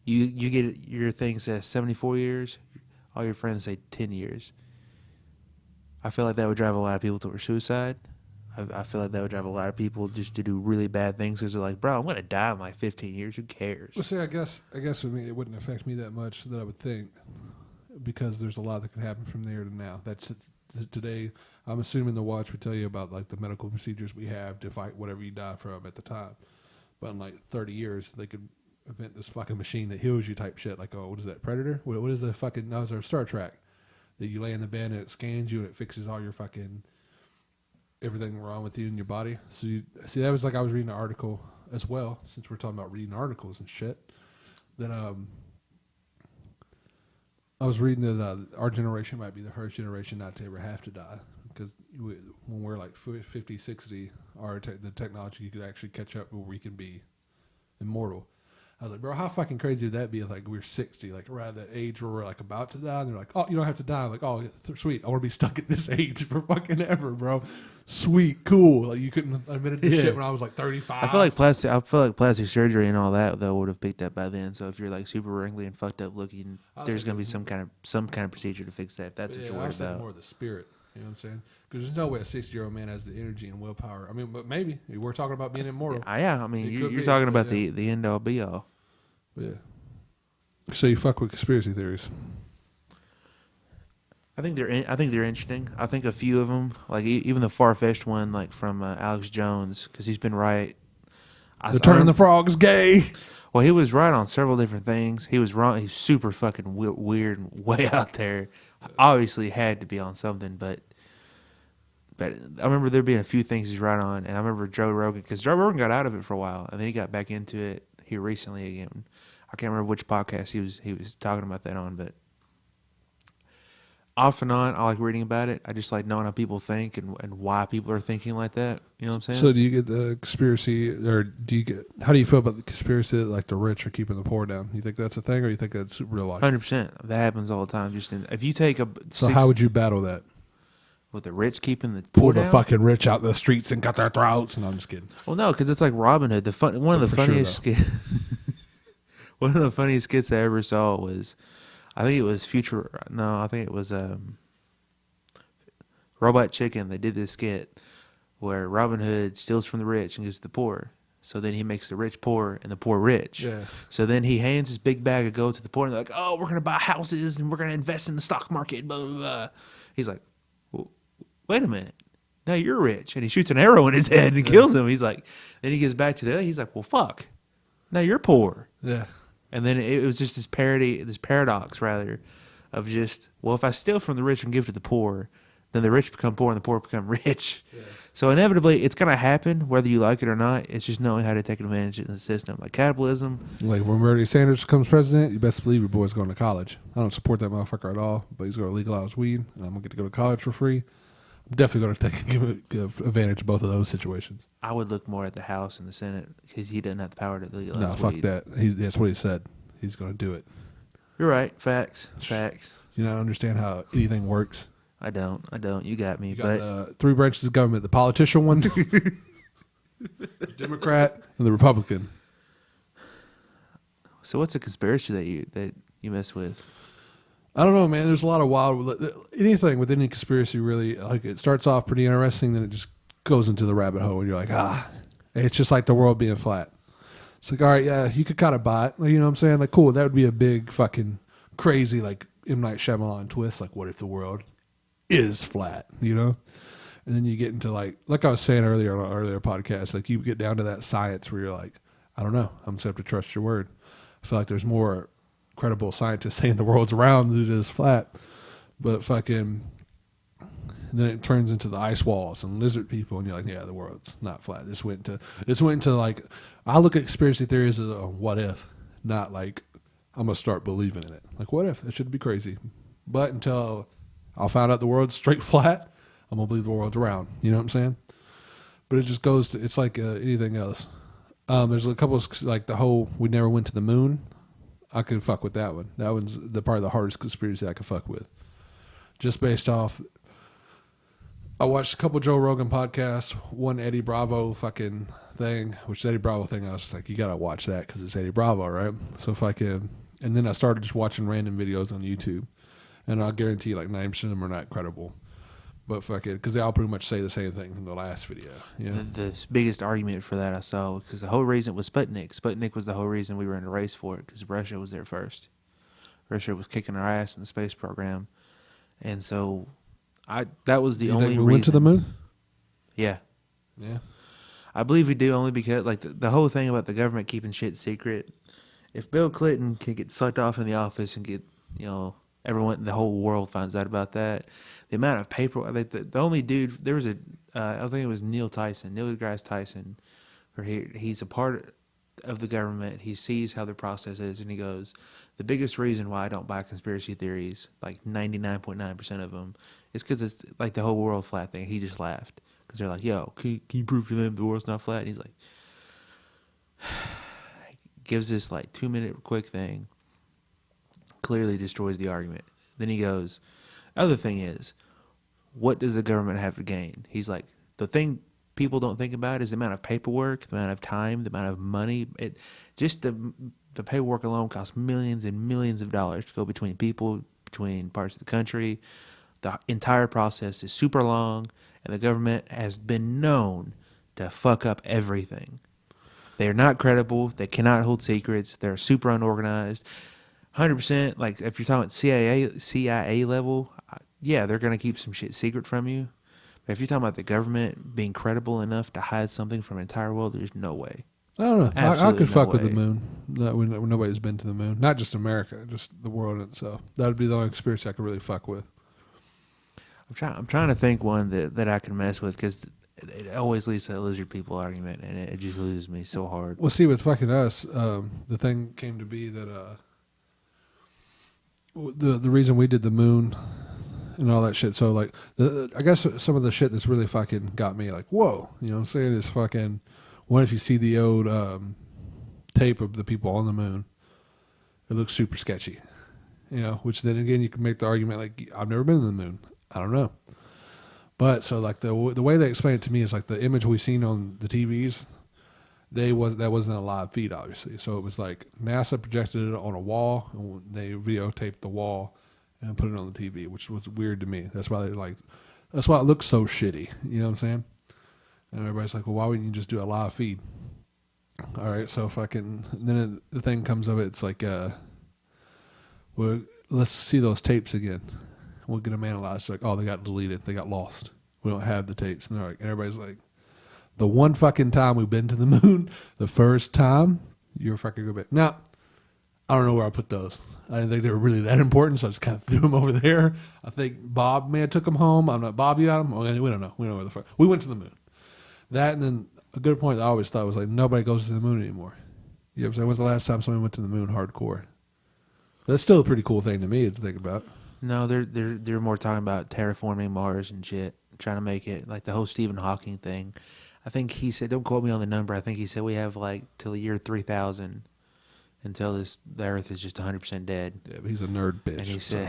You get your thing says 74 years, all your friends say 10 years. I feel like that would drive a lot of people towards suicide. I feel like that would drive a lot of people just to do really bad things because they're like, bro, I'm going to die in like 15 years. Who cares? Well, see, I guess with me, it wouldn't affect me that much that I would think because there's a lot that could happen from there to now. That's today. I'm assuming the watch would tell you about like the medical procedures we have to fight whatever you die from at the time. But in like 30 years, they could invent this fucking machine that heals you type shit. Like, oh, what is that, Predator? What is the fucking, no, it's Star Trek. That you lay in the bed and it scans you and it fixes all your fucking, everything wrong with you in your body. So you see, that was like, I was reading an article as well, since we're talking about reading articles and shit, that I was reading that our generation might be the first generation not to ever have to die. Because when we're like 50, 60, the technology could actually catch up where we can be immortal. I was like, bro, how fucking crazy would that be if like we're 60, like around that age where we're like about to die, and they're like, oh, you don't have to die. I'm like, oh, sweet, I want to be stuck at this age for fucking ever, bro. Sweet, cool. Like you couldn't have admitted this shit when I was like 35. I feel like plastic surgery and all that though would have picked up by then. So if you're like super wrinkly and fucked up looking, there's gonna be some kind of procedure to fix that. If that's what you're worried about. More of the spirit. You know what I'm saying? Because there's no way a 60-year-old man has the energy and willpower. I mean, but maybe we're talking about being immortal. Yeah, I mean, you're talking about the end all be all. Yeah. So you fuck with conspiracy theories? I think they're interesting. I think a few of them, like even the far-fetched one, like from Alex Jones, because he's been right. They're turning the frogs gay. Well, he was right on several different things. He was wrong. He's super fucking weird and way out there. Obviously, had to be on something, but I remember there being a few things he's right on, and I remember Joe Rogan, because Joe Rogan got out of it for a while, and then he got back into it here recently again. I can't remember which podcast he was talking about that on, but off and on, I like reading about it. I just like knowing how people think and why people are thinking like that. You know what I'm saying? So do you get the conspiracy, or how do you feel about the conspiracy that like the rich are keeping the poor down? You think that's a thing, or you think that's real life? 100%. That happens all the time. If you take how would you battle that? With the rich keeping the Pull poor the down? fucking rich out in the streets and cut their throats? No, I'm just kidding. Well, no, because it's like Robin Hood. One of the funniest skits. One of the funniest skits I ever saw was, I think it was Robot Chicken. They did this skit where Robin Hood steals from the rich and gives to the poor. So then he makes the rich poor and the poor rich. Yeah. So then he hands his big bag of gold to the poor and they're like, oh, we're going to buy houses and we're going to invest in the stock market, blah, blah, blah. He's like, well, wait a minute. Now you're rich. And he shoots an arrow in his head and kills him. He's like, then he gets back to the other. He's like, well, fuck. Now you're poor. Yeah. And then it was just this paradox rather, of just, well, if I steal from the rich and give to the poor, then the rich become poor and the poor become rich. Yeah. So inevitably, it's going to happen whether you like it or not. It's just knowing how to take advantage of the system. Like capitalism. Like when Bernie Sanders becomes president, you best believe your boy's going to college. I don't support that motherfucker at all, but he's going to legalize weed, and I'm going to get to go to college for free. I'm definitely going to give advantage of both of those situations. I would look more at the House and the Senate because he doesn't have the power to legalize No, fuck weed. that. That's what he said. He's going to do it. You're right. Facts. You don't understand how anything works. I don't. You got me. You got the three branches of government: the politician one, the Democrat, and the Republican. So, what's a conspiracy that you mess with? I don't know, man. There's a lot of wild. Anything with any conspiracy, really, like it starts off pretty interesting, then it just goes into the rabbit hole, and you're like, it's just like the world being flat. It's like, all right, yeah, you could kind of buy it. You know what I'm saying? Like, cool. That would be a big fucking crazy, like M. Night Shyamalan twist. Like, what if the world is flat, you know? And then you get into like I was saying earlier on an earlier podcast, like you get down to that science where you're like, I don't know, I'm just have to trust your word. I feel like there's more credible scientists saying the world's round than it is flat. But fucking, then it turns into the ice walls and lizard people, and you're like, yeah, the world's not flat. This went into like, I look at conspiracy theories as a what if, not like I'm gonna start believing in it. Like, what if? It should be crazy. But until I'll find out the world's straight flat, I'm gonna believe the world's round. You know what I'm saying? But it just goes to, it's like anything else. There's a couple of, like the whole we never went to the moon. I could fuck with that one. That one's probably the hardest conspiracy I could fuck with. Just based off, I watched a couple Joe Rogan podcasts, one Eddie Bravo fucking thing, which Eddie Bravo thing, I was just like, you gotta watch that because it's Eddie Bravo, right? So fucking, and then I started just watching random videos on YouTube, and I'll guarantee like 90% of them are not credible. But fuck it, because they all pretty much say the same thing from the last video. You know? The biggest argument for that I saw, because the whole reason was Sputnik. Sputnik was the whole reason we were in a race for it, because Russia was there first. Russia was kicking our ass in the space program. And so that was the You only think reason. we went to the moon? Yeah. Yeah. I believe we do, only because like the whole thing about the government keeping shit secret. If Bill Clinton can get sucked off in the office and get, everyone, the whole world finds out about that, the amount of paper, like the only dude, there was I think it was Neil deGrasse Tyson, where he's a part of the government. He sees how the process is, and he goes, the biggest reason why I don't buy conspiracy theories, like 99.9% of them, is because it's like the whole world flat thing. He just laughed because they're like, yo, can you prove to them the world's not flat? And he's like, gives this like 2-minute quick thing, clearly destroys the argument. Then he goes, other thing is, what does the government have to gain? He's like, the thing people don't think about is the amount of paperwork, the amount of time, the amount of money. Just the paperwork alone costs millions and millions of dollars to go between people, between parts of the country. The entire process is super long, and the government has been known to fuck up everything. They are not credible. They cannot hold secrets. They're super unorganized. 100%, like if you're talking CIA level, yeah, they're going to keep some shit secret from you. But if you're talking about the government being credible enough to hide something from the entire world, there's no way. I don't know. I Absolutely could no fuck with way. the moon. Nobody's been to the moon. Not just America, just the world itself. That would be the only conspiracy I could really fuck with. I'm trying to think one that I can mess with, because it always leads to that lizard people argument, and it just loses me so hard. Well, see, with fucking us, the thing came to be that the reason we did the moon and all that shit. So like, I guess some of the shit that's really fucking got me like, whoa, you know what I'm saying? Is fucking, what if you see the old tape of the people on the moon? It looks super sketchy, which then again, you can make the argument like, I've never been to the moon. I don't know. But so like the way they explain it to me is like the image we seen on the TVs, that wasn't a live feed, obviously. So it was like NASA projected it on a wall, and they videotaped the wall and put it on the TV, which was weird to me. That's why that's why it looks so shitty. You know what I'm saying? And everybody's like, well, why wouldn't you just do a live feed? All right, so fucking, then the thing comes of it. It's like, well, let's see those tapes again. We'll get them analyzed. Like, oh, they got deleted. They got lost. We don't have the tapes. And they're like, and everybody's like, the one fucking time we've been to the moon, the first time, you're fucking go back. Now, I don't know where I put those. I didn't think they were really that important, so I just kind of threw them over there. I think Bob may have took them home. I'm not Bob. You got them? Okay, we don't know. We don't know where the fuck. We went to the moon. That, and then a good point I always thought was like, nobody goes to the moon anymore. You know what I'm saying? When's the last time somebody went to the moon hardcore? That's still a pretty cool thing to me to think about. No, they're more talking about terraforming Mars and shit, trying to make it like the whole Stephen Hawking thing. I think he said, don't quote me on the number, I think he said we have like till the year 3000 until the Earth is just 100% dead. Yeah, but he's a nerd bitch. And he said,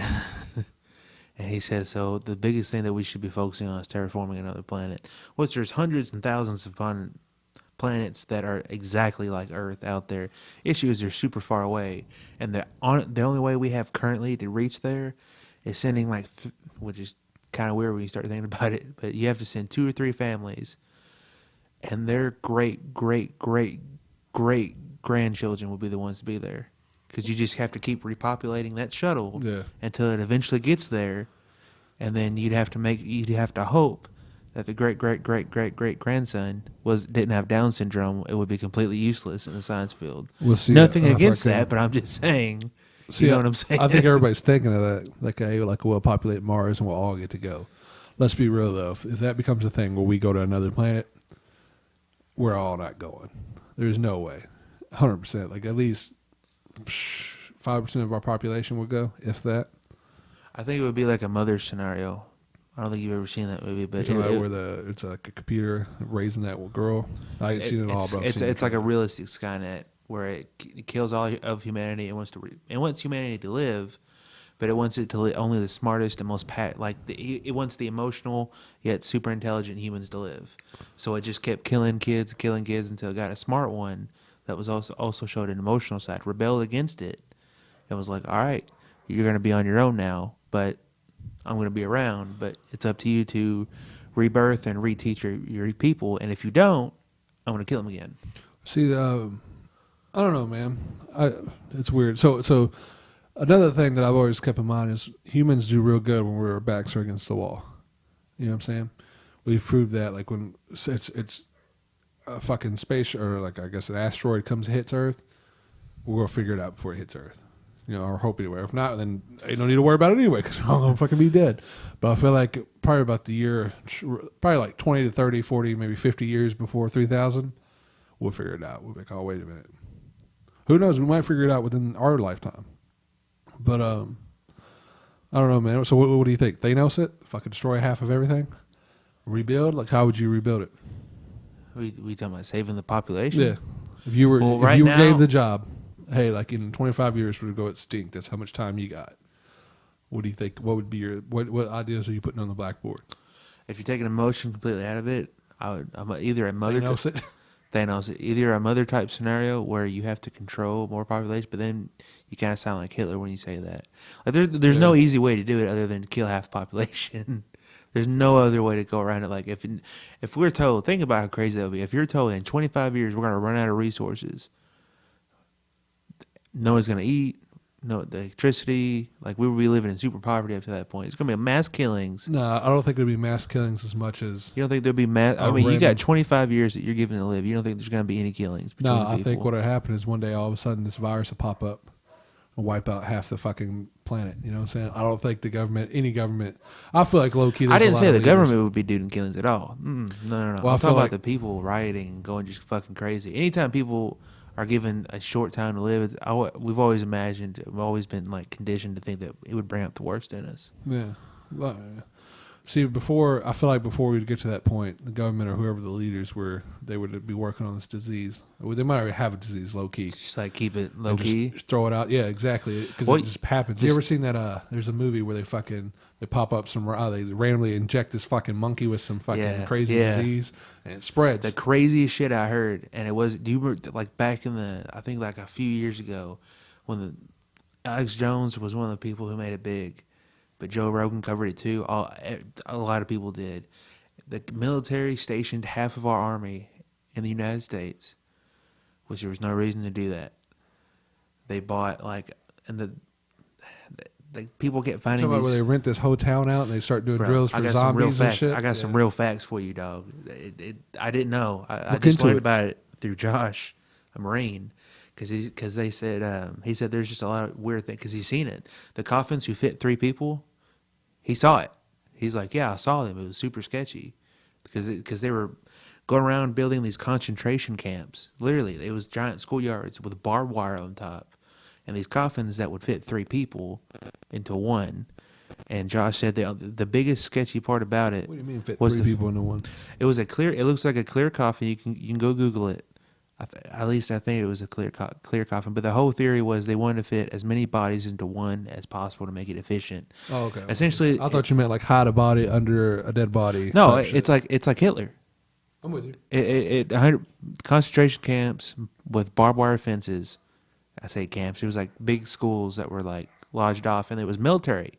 and he said, so the biggest thing that we should be focusing on is terraforming another planet. Which there's hundreds and thousands of planets that are exactly like Earth out there. Issue is they're super far away, and the only way we have currently to reach there is sending which is kind of weird when you start thinking about it, but you have to send 2 or 3 families, and their great grandchildren will be the ones to be there, because you just have to keep repopulating that shuttle until it eventually gets there, and then you'd have to hope that the great grandson didn't have Down syndrome, it would be completely useless in the science field. We'll see. Nothing against that, but I'm just saying. See, You know what I'm saying? I think everybody's thinking of that. Like, hey, like we'll populate Mars and we'll all get to go. Let's be real though. If that becomes a thing where we go to another planet, we're all not going. There's no way. 100%. Like at least 5% of our population would go, if that. I think it would be like a mother scenario. I don't think you've ever seen that movie, but Where it's like a computer raising that little girl. I ain't seen it all, but it's like a realistic Skynet where it kills all of humanity and wants humanity to live, but it wants it to live only the smartest and most it wants the emotional yet super intelligent humans to live. So it just kept killing kids until it got a smart one that was also showed an emotional side, rebelled against it, and was like, all right, you're going to be on your own now, but I'm going to be around, but it's up to you to rebirth and reteach your people, and if you don't, I'm going to kill them again. See, I don't know, man. It's weird. So another thing that I've always kept in mind is humans do real good when our backs are against the wall. You know what I'm saying? We've proved that, like when it's a fucking space or like I guess an asteroid comes and hits Earth, we'll figure it out before it hits Earth. You know, or hope anyway. If not, then you don't need to worry about it anyway because we're all going to fucking be dead. But I feel like probably about the year, probably like 20 to 30, 40, maybe 50 years before 3000, we'll figure it out. We'll be like, oh, wait a minute. Who knows? We might figure it out within our lifetime. But I don't know, man. So what do you think? Thanos it? Fucking destroy half of everything? Rebuild? Like, how would you rebuild it? We talking about saving the population? Yeah. If you were gave the job, hey, like in 25 years we're going to go extinct. That's how much time you got. What do you think? What would be what ideas are you putting on the blackboard? If you're taking emotion completely out of it, I'm either a mother Thanos either a mother type scenario where you have to control more population, but then you kind of sound like Hitler when you say that. Like there's no easy way to do it other than kill half the population. There's no other way to go around it. Like if we're told, think about how crazy that would be. If you're told in 25 years we're going to run out of resources, no one's going to eat, no the electricity, like we would be living in super poverty up to that point. It's going to be mass killings. No, I don't think it'd be mass killings as much as... You don't think there'd be mass... I mean, you got 25 years that you're given to live. You don't think there's going to be any killings between people? No, I think what would happen is one day all of a sudden this virus will pop up and wipe out half the fucking planet. You know what I'm saying? I don't think any government... I feel like low-key... I didn't say the government would be doing killings at all. No. Well, I'm talking about the people rioting and going just fucking crazy. Anytime people are given a short time to live, we've always been like conditioned to think that it would bring out the worst in us. Yeah. Well, see, I feel like before we'd get to that point, the government or whoever the leaders were, they would be working on this disease. They might already have a disease low key. Just like keep it low key. Just throw it out. Yeah, exactly. Because it just happens. You ever seen that? There's a movie where they pop up they randomly inject this fucking monkey with some fucking crazy disease and it spreads. The craziest shit I heard, and it was, do you remember, like back in I think like a few years ago, when Alex Jones was one of the people who made it big, but Joe Rogan covered it too. A lot of people did. The military stationed half of our army in the United States, which there was no reason to do that. They bought people kept finding these... where they rent this whole town out and they start doing drills for zombies and shit? I got some real facts for you, dog. I didn't know. I just learned about it through Josh, a Marine, because they said he said there's just a lot of weird things because he's seen it. The coffins who fit 3 people, he saw it. He's like, yeah, I saw them. It was super sketchy because they were going around building these concentration camps. Literally, it was giant schoolyards with barbed wire on top. And these coffins that would fit 3 people into one. And Josh said the biggest sketchy part about it. What do you mean fit 3 people into one? It was it looks like a clear coffin. You can go Google it. At least I think it was a clear coffin. But the whole theory was they wanted to fit as many bodies into one as possible to make it efficient. Oh, okay. Essentially, I thought you meant like hide a body under a dead body. No, it's like Hitler. I'm with you. 100 concentration camps with barbed wire fences. I say camps. It was like big schools that were like lodged off, and it was military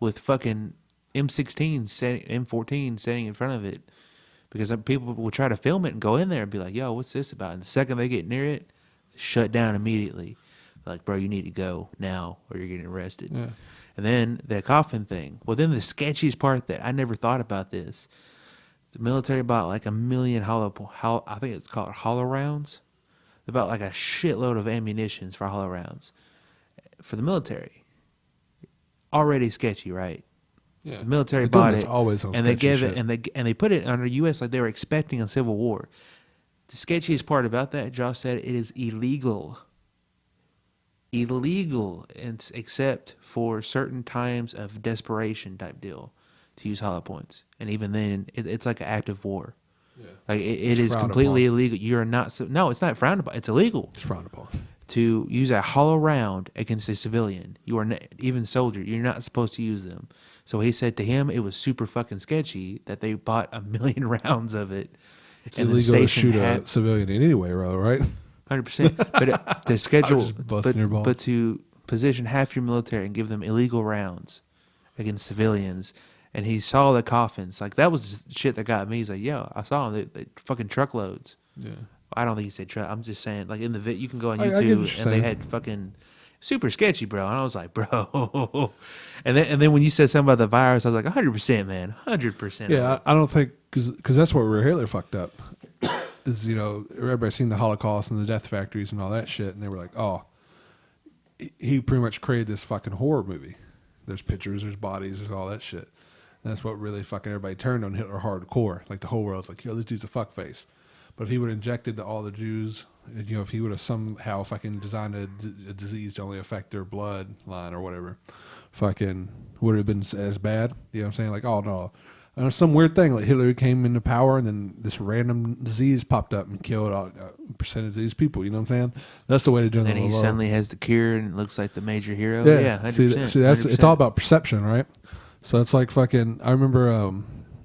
with fucking M16s, M14 sitting in front of it, because people would try to film it and go in there and be like, "Yo, what's this about?" And the second they get near it, shut down immediately. Like, bro, you need to go now, or you're getting arrested. Yeah. And then the coffin thing. Well, then the sketchiest part that I never thought about this. The military bought like 1 million I think it's called hollow rounds. They bought like a shitload of ammunitions for hollow rounds for the military. Already sketchy, right? Yeah. The military The bought government's it, always on and they sketchy gave shit. it, and they put it under U.S. like they were expecting a civil war. The sketchiest part about that, Josh said, it is illegal. Illegal, except for certain times of desperation type deal to use hollow points, and even then, it's like an active war. Yeah. Like it It's is frowned completely upon. illegal. You're not. No, it's not frowned upon. It's illegal It's frowned upon. to use a hollow round against a civilian. You are not, even soldier. You're not supposed to use them. So he said to him, it was super fucking sketchy that they bought 1 million rounds of it, It's and then illegal to stationed shoot a civilian in anyway, right? 100%. But to I'm schedule, just busting your balls. but to position half your military and give them illegal rounds against civilians. And he saw the coffins. Like, that was just shit that got me. He's like, yo, I saw them. They fucking truckloads. Yeah. I don't think he said truck. I'm just saying, like, in the you can go on I get what YouTube, you're and saying. they had fucking super sketchy, bro. And I was like, bro. And then when you said something about the virus, I was like, 100%, man. 100%. Yeah, I don't think, because that's what Hitler fucked up. Is, everybody seen the Holocaust and the death factories and all that shit, and they were like, oh, he pretty much created this fucking horror movie. There's pictures, there's bodies, there's all that shit. And that's what really fucking everybody turned on Hitler hardcore. Like, the whole world's like, yo, this dude's a fuckface. But if he would have injected to all the Jews, if he would have somehow fucking designed a disease to only affect their bloodline or whatever, fucking would it have been as bad. You know what I'm saying? Like, oh no. And there's some weird thing, like Hitler came into power and then this random disease popped up and killed a percentage of these people. You know what I'm saying? That's the way to do it. And then he suddenly has the cure and looks like the major hero. Yeah, Yeah, 100%. See, that's 100%. it's all about perception, right? So it's like fucking. I remember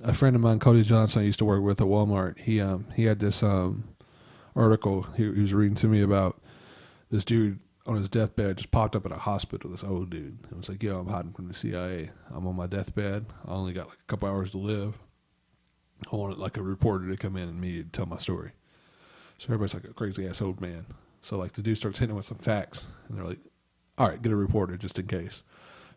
a friend of mine, Cody Johnson, I used to work with at Walmart. He had this article he was reading to me about this dude on his deathbed just popped up at a hospital. This old dude. It was like, yo, I'm hiding from the CIA. I'm on my deathbed. I only got like a couple hours to live. I wanted like a reporter to come in and me to tell my story. So everybody's like a crazy ass old man. So like the dude starts hitting him with some facts, and they're like, all right, get a reporter just in case.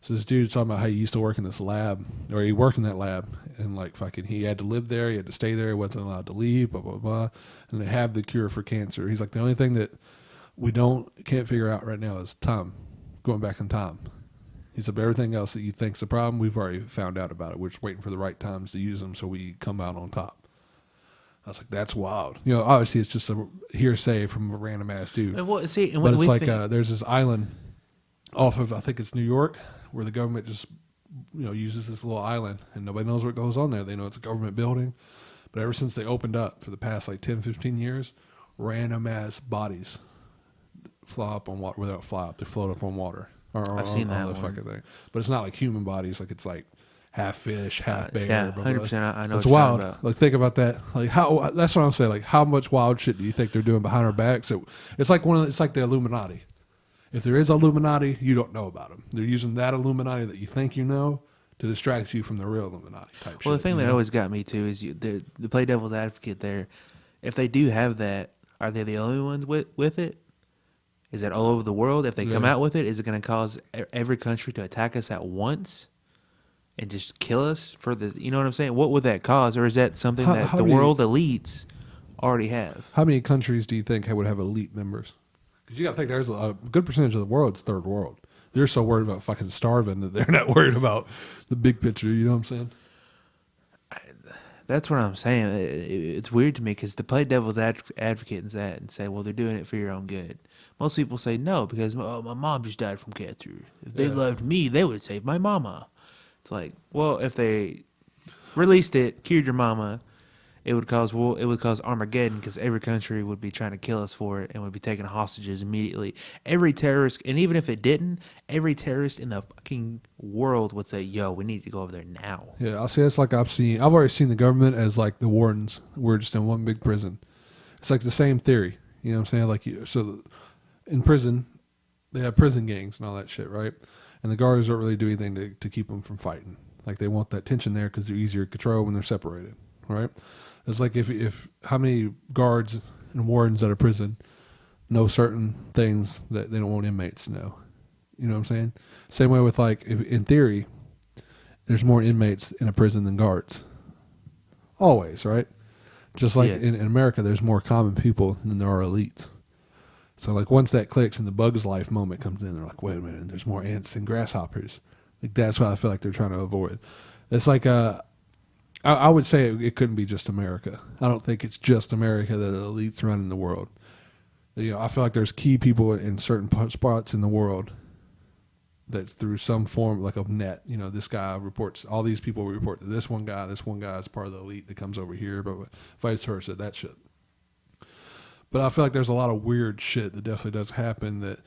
So this dude's talking about how he used to work in this lab, or he worked in that lab, and like fucking he had to live there, he had to stay there, he wasn't allowed to leave, blah, blah, blah. And they have the cure for cancer. He's like, the only thing that we can't figure out right now is time, going back in time. He said, but everything else that you think's a problem, we've already found out about it. We're just waiting for the right times to use them so we come out on top. I was like, that's wild. Obviously it's just a hearsay from a random ass dude. Well, see, and But when it's we like think, there's this island off of, I think it's New York, where the government just uses this little island, and nobody knows what goes on there. They know it's a government building, but ever since they opened up for the past like 10, 15 years, random ass bodies fly up on water. Without fly up, they float up on water. I've seen that the one. fucking thing. But it's not like human bodies. Like it's like half fish, half bear. yeah, blah, blah, blah. 100%. I know It's what you're wild. talking about. Like think about that. Like how that's what I'm saying. Like how much wild shit do you think they're doing behind our backs? It's like it's like the Illuminati. If there is Illuminati, you don't know about them. They're using that Illuminati that you think you know to distract you from the real Illuminati type shit. Well, the thing you that know? always got me too is the play devil's advocate there. If they do have that, are they the only ones with it? Is it all over the world? If they come Yeah. out with it, is it going to cause every country to attack us at once and just kill us for the? You know what I'm saying? What would that cause, or is that something that how the many- world elites already have? How many countries do you think would have elite members? Because you got to think there's a good percentage of the world's third world. They're so worried about fucking starving that they're not worried about the big picture. You know what I'm saying? That's what I'm saying. It's weird to me because to play devil's advocate and that and say, well, they're doing it for your own good. Most people say no because my mom just died from cancer. If they loved me, they would save my mama. It's like, well, if they released it, cured your mama, it would cause Armageddon because every country would be trying to kill us for it and would be taking hostages immediately. Every terrorist, and even if it didn't, every terrorist in the fucking world would say, yo, we need to go over there now. Yeah, I'll say that's like I've already seen the government as like the wardens. We're just in one big prison. It's like the same theory. You know what I'm saying? In prison, they have prison gangs and all that shit, right? And the guards don't really do anything to keep them from fighting. Like they want that tension there because they're easier to control when they're separated, right? It's like if how many guards and wardens at a prison know certain things that they don't want inmates to know. You know what I'm saying? Same way with like, in theory, there's more inmates in a prison than guards. always, right? Just like Yeah. in America, there's more common people than there are elites. So like once that clicks and the Bug's Life moment comes in, they're like, wait a minute, there's more ants than grasshoppers. Like that's what I feel like they're trying to avoid. It's like I would say it couldn't be just America. I don't think it's just America that the elites running the world. You know, I feel like there's key people in certain spots in the world that through some form like a net, you know, this guy reports, all these people report to this one guy is part of the elite that comes over here, but vice versa, that shit. But I feel like there's a lot of weird shit that definitely does happen that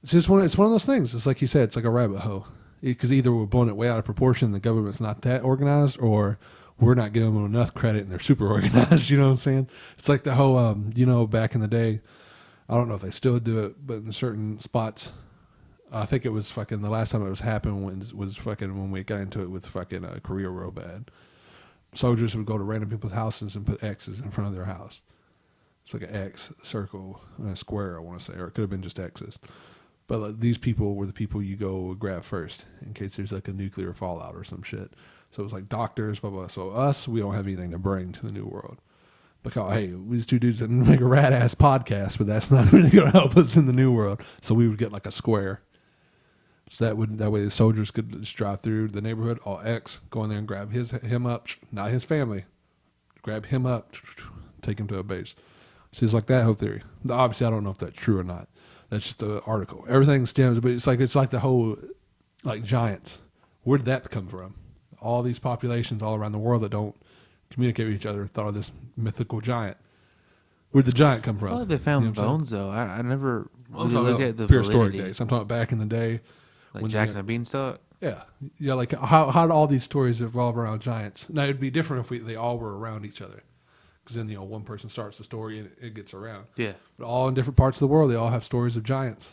it's one of those things. It's like you said, it's like a rabbit hole. Because either we're blowing it way out of proportion, the government's not that organized, or we're not giving them enough credit and they're super organized. You know what I'm saying? It's like the whole, you know, back in the day, I don't know if they still do it, but in certain spots, I think it was fucking the last time it was happened was fucking when we got into it with fucking Korea real bad. Soldiers would go to random people's houses and put X's in front of their house. It's like an X, a circle, and a square, I want to say, or it could have been just X's. But like, these people were the people you go grab first in case there's like a nuclear fallout or some shit. So it was like doctors, blah, blah. So us, we don't have anything to bring to the new world. Because, hey, these two dudes didn't make a rat-ass podcast, but that's not really going to help us in the new world. So we would get like a square. So that way the soldiers could just drive through the neighborhood, all X, go in there and grab him up, not his family, grab him up, take him to a base. So it's like that whole theory. Obviously, I don't know if that's true or not. That's just the article. Everything stems, but it's like the whole, like giants. Where did that come from? All these populations all around the world that don't communicate with each other thought of this mythical giant. Where did the giant come I from? feel like they found You know what I'm bones though. I never I'm really talking look about at the prehistoric validity. days. I'm talking about back in the day. Like when Jack they- and the Beanstalk. Yeah, yeah. Like how do all these stories evolve around giants? Now it'd be different if they all were around each other, because then one person starts the story and it gets around. Yeah. But all in different parts of the world, they all have stories of giants.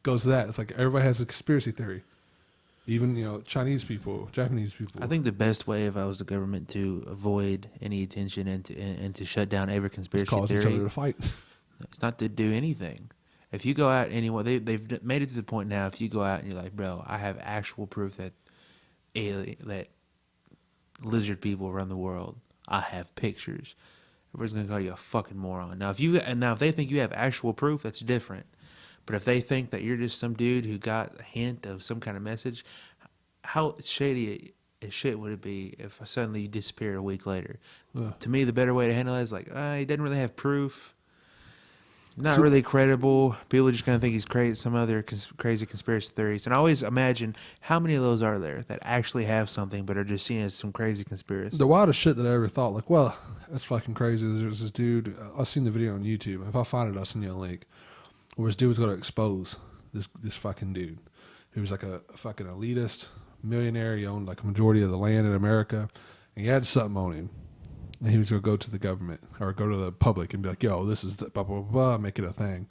Goes to that. It's like everybody has a conspiracy theory. Even Chinese people, Japanese people. I think the best way, if I was the government, to avoid any attention and to shut down every just conspiracy cause each other theory, to fight. it's not to do anything. If you go out anywhere, they've made it to the point now. If you go out and you're like, bro, I have actual proof that that lizard people run the world. I have pictures. Everybody's gonna call you a fucking moron. Now, if they think you have actual proof, that's different. But if they think that you're just some dude who got a hint of some kind of message, how shady as shit would it be if suddenly you disappear a week later? To me, the better way to handle it is like, he doesn't really have proof. Not really credible. People are just going to think he's crazy, some other crazy conspiracy theories. And I always imagine how many of those are there that actually have something but are just seen as some crazy conspiracy. The wildest shit that I ever thought, like, well, that's fucking crazy. There's this dude, I've seen the video on YouTube. If I find it, I'll send you a link. Where this dude was going to expose this fucking dude. He was like a fucking elitist millionaire. He owned like a majority of the land in America. And he had something on him. And he was going to go to the government or go to the public and be like, yo, this is the blah, blah, blah, blah, make it a thing.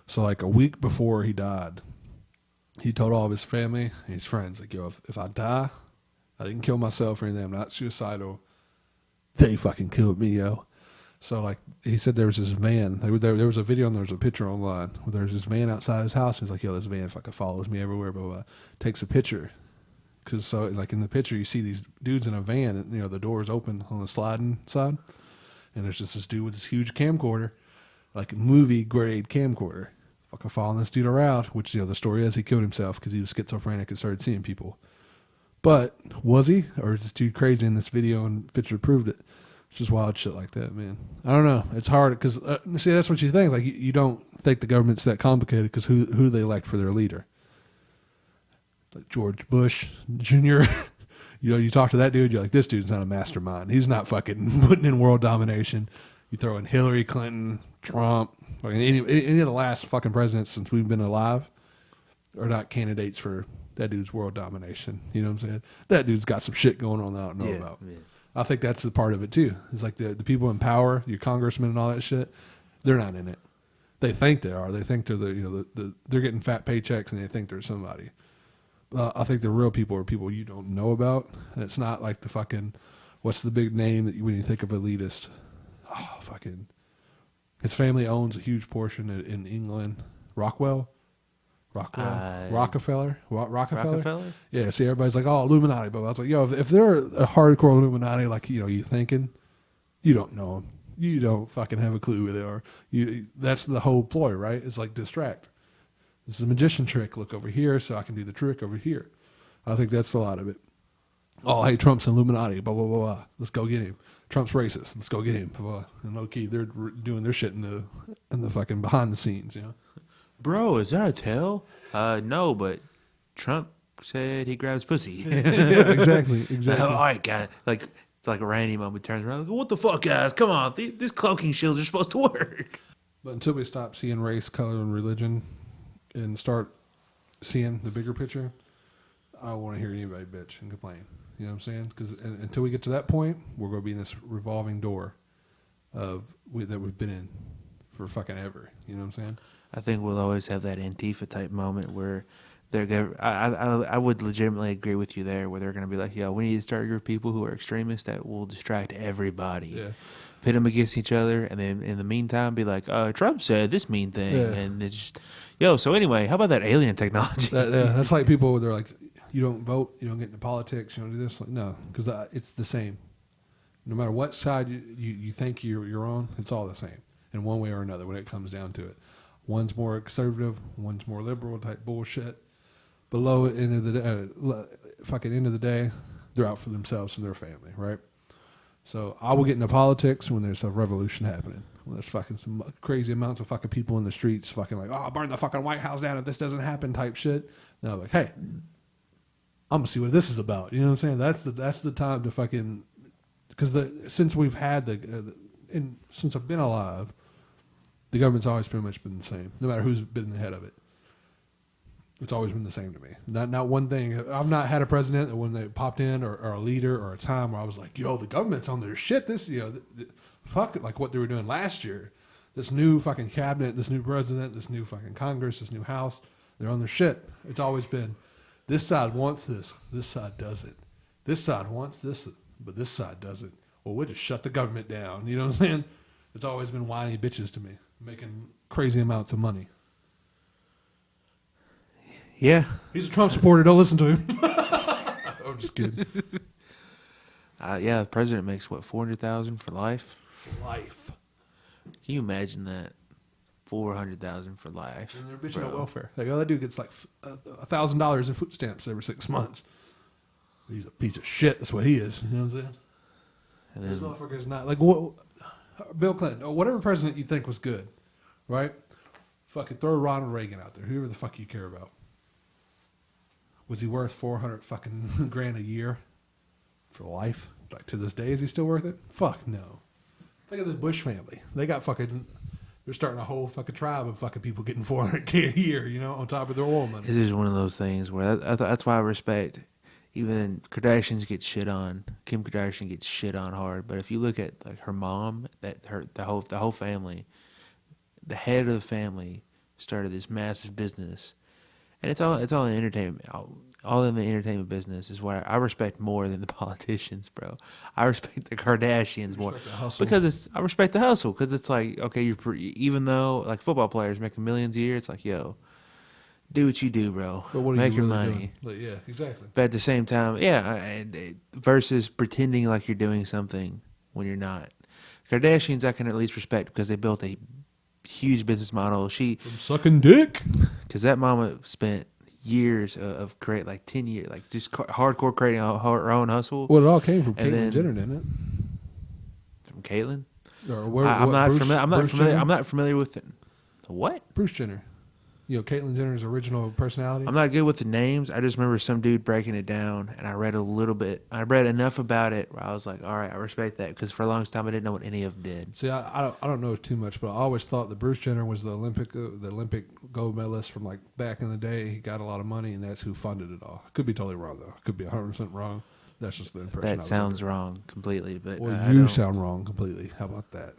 So like a week before he died, he told all of his family and his friends, like, yo, if I die, I didn't kill myself or anything. I'm not suicidal. They fucking killed me, yo. So like he said, there was this van. There was a video and there was a picture online where there was this van outside his house. He's like, yo, this van fucking follows me everywhere, blah, blah, blah. Takes a picture. Because so like in the picture, you see these dudes in a van, and the doors open on the sliding side, and there's just this dude with this huge camcorder, like a movie grade camcorder, fucking following this dude around. Which the story is he killed himself because he was schizophrenic and started seeing people. But was he, or is this dude crazy? In this video and picture proved it. It's just wild shit like that, man. I don't know. It's hard because see, that's what you think. Like you don't think the government's that complicated because who do they elect for their leader? Like George Bush Jr. You talk to that dude, you're like, this dude's not a mastermind. He's not fucking putting in world domination. You throw in Hillary Clinton, Trump, any of the last fucking presidents since we've been alive are not candidates for that dude's world domination. You know what I'm saying? That dude's got some shit going on that I don't know about. Yeah. I think that's the part of it too. It's like the people in power, your congressmen and all that shit, they're not in it. They think they are. They think they're they're getting fat paychecks and they think they're somebody. I think the real people are people you don't know about. And it's not like the fucking, what's the big name that when you think of elitist? Oh, fucking, his family owns a huge portion in England. Rockwell Rockefeller. Rockefeller. Yeah. See, everybody's like, "Oh, Illuminati," but I was like, "Yo, if they're a hardcore Illuminati, like you thinking, you don't know them. You don't fucking have a clue who they are. That's the whole ploy, right? It's like distract. This is a magician trick. Look over here, so I can do the trick over here. I think that's a lot of it. Oh, hey, Trump's an Illuminati. Blah blah blah blah. Let's go get him. Trump's racist. Let's go get him. Blah, blah. And low key, they're doing their shit in the fucking behind the scenes. Bro, is that a tail? No, but Trump said he grabs pussy. Yeah, exactly. All right, guys. Like Randy moment turns around. Like, what the fuck, guys? Come on, these cloaking shields are supposed to work. But until we stop seeing race, color, and religion, and start seeing the bigger picture, I don't want to hear anybody bitch and complain. You know what I'm saying? Because until we get to that point, we're going to be in this revolving door that we've been in for fucking ever. You know what I'm saying? I think we'll always have that Antifa type moment where they're going. I would legitimately agree with you there, where they're going to be like, "Yo, we need to start your people who are extremists that will distract everybody." Yeah. Pit them against each other, and then in the meantime, be like, "Trump said this mean thing," Yeah. and it's just, yo. So anyway, how about that alien technology? That's like people. They're like, you don't vote, you don't get into politics, you don't do this. Like, no, because it's the same. No matter what side you think you're on, it's all the same in one way or another when it comes down to it. One's more conservative, one's more liberal type bullshit. Below end of the fucking end of the day, they're out for themselves and their family, right? So I will get into politics when there's a revolution happening. When there's fucking some crazy amounts of fucking people in the streets, fucking like, "Oh, burn the fucking White House down if this doesn't happen," type shit. And I'm like, hey, I'm gonna see what this is about. You know what I'm saying? That's the time to fucking, because since we've had since I've been alive, the government's always pretty much been the same, no matter who's been the head of it. It's always been the same to me. Not one thing. I've not had a president that when they popped in or a leader or a time where I was like, yo, the government's on their shit. This, fuck it, like what they were doing last year. This new fucking cabinet, this new president, this new fucking Congress, this new House, they're on their shit. It's always been, this side wants this side doesn't. This side wants this, but this side doesn't. Well, we'll just shut the government down. You know what I'm saying? It's always been whiny bitches to me, making crazy amounts of money. Yeah. He's a Trump supporter. Don't listen to him. I'm just kidding. Yeah, the president makes what, $400,000 for life? Life. Can you imagine that? $400,000 for life. And they're bitching about welfare. Like, oh, that dude gets like $1,000 in food stamps every 6 months. He's a piece of shit. That's what he is. You know what I'm saying? And this motherfucker's not like Bill Clinton or whatever president you think was good, right? Fucking throw Ronald Reagan out there. Whoever the fuck you care about. Was he worth 400 fucking grand a year for life? Like to this day, is he still worth it? Fuck no. Think of the Bush family. They got fucking. They're starting a whole fucking tribe of fucking people getting $400K a year, on top of their oil money. This is one of those things where that's why I respect. Even Kardashians get shit on. Kim Kardashian gets shit on hard. But if you look at like her mom, the whole family, the head of the family started this massive business. And it's all in entertainment. All in the entertainment business is what I respect more than the politicians, bro. I respect the Kardashians more because I respect the hustle because it's like, okay, even though like football players making millions a year, it's like, yo, do what you do, bro. But what are Make you your really money. Like, yeah, exactly. But at the same time, yeah, versus pretending like you're doing something when you're not. Kardashians, I can at least respect because they built a huge business model. From sucking dick, because that mama spent years of create like 10 years, like just hardcore creating her own hustle. Well, it all came from Caitlyn Jenner, didn't it? From Caitlyn? I'm not familiar with it. What? Bruce Jenner. Caitlyn Jenner's original personality. I'm not good with the names. I just remember some dude breaking it down, and I read a little bit. I read enough about it where I was like, all right, I respect that, because for a long time I didn't know what any of them did. See, I don't know too much, but I always thought that Bruce Jenner was the Olympic gold medalist from like back in the day. He got a lot of money, and that's who funded it all. I could be totally wrong though. I could be 100% wrong. That's just the impression. That sounds wrong completely, but well, you sound wrong completely. How about that?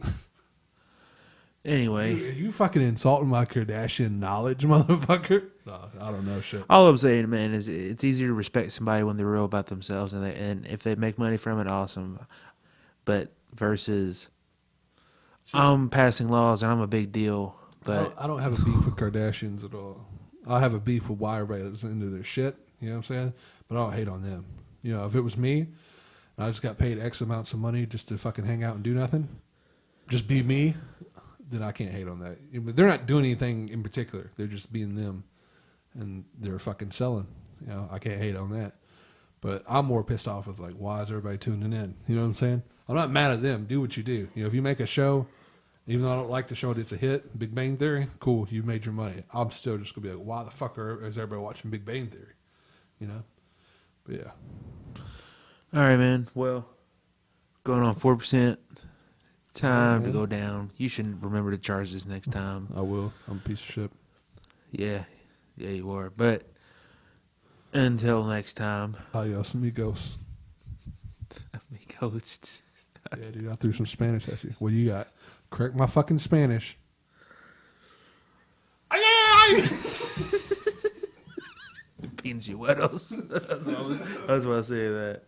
Anyway, you fucking insulting my Kardashian knowledge, motherfucker. No, I don't know shit. All I'm saying, man, is it's easier to respect somebody when they're real about themselves, and if they make money from it, awesome. But versus, I'm passing laws and I'm a big deal. But I don't have a beef with Kardashians at all. I have a beef with why everybody's into their shit. You know what I'm saying? But I don't hate on them. You know, if it was me, and I just got paid X amounts of money just to fucking hang out and do nothing, just be me, then I can't hate on that. They're not doing anything in particular. They're just being them, and they're fucking selling. You know, I can't hate on that. But I'm more pissed off with like, why is everybody tuning in? You know what I'm saying? I'm not mad at them. Do what you do. You know, if you make a show, even though I don't like the show, it's a hit. Big Bang Theory, cool. You made your money. I'm still just gonna be like, why the fuck is everybody watching Big Bang Theory? You know? But yeah. All right, man. Well, going on 4%. Time to man. go down. You should remember to charge this next time. I will. I'm a piece of shit. Yeah, you are. But until next time, Adios, amigos. amigos. Yeah, dude, I threw some Spanish at you. What do you got? Correct my fucking Spanish. Pinzuelos. I was about to say that.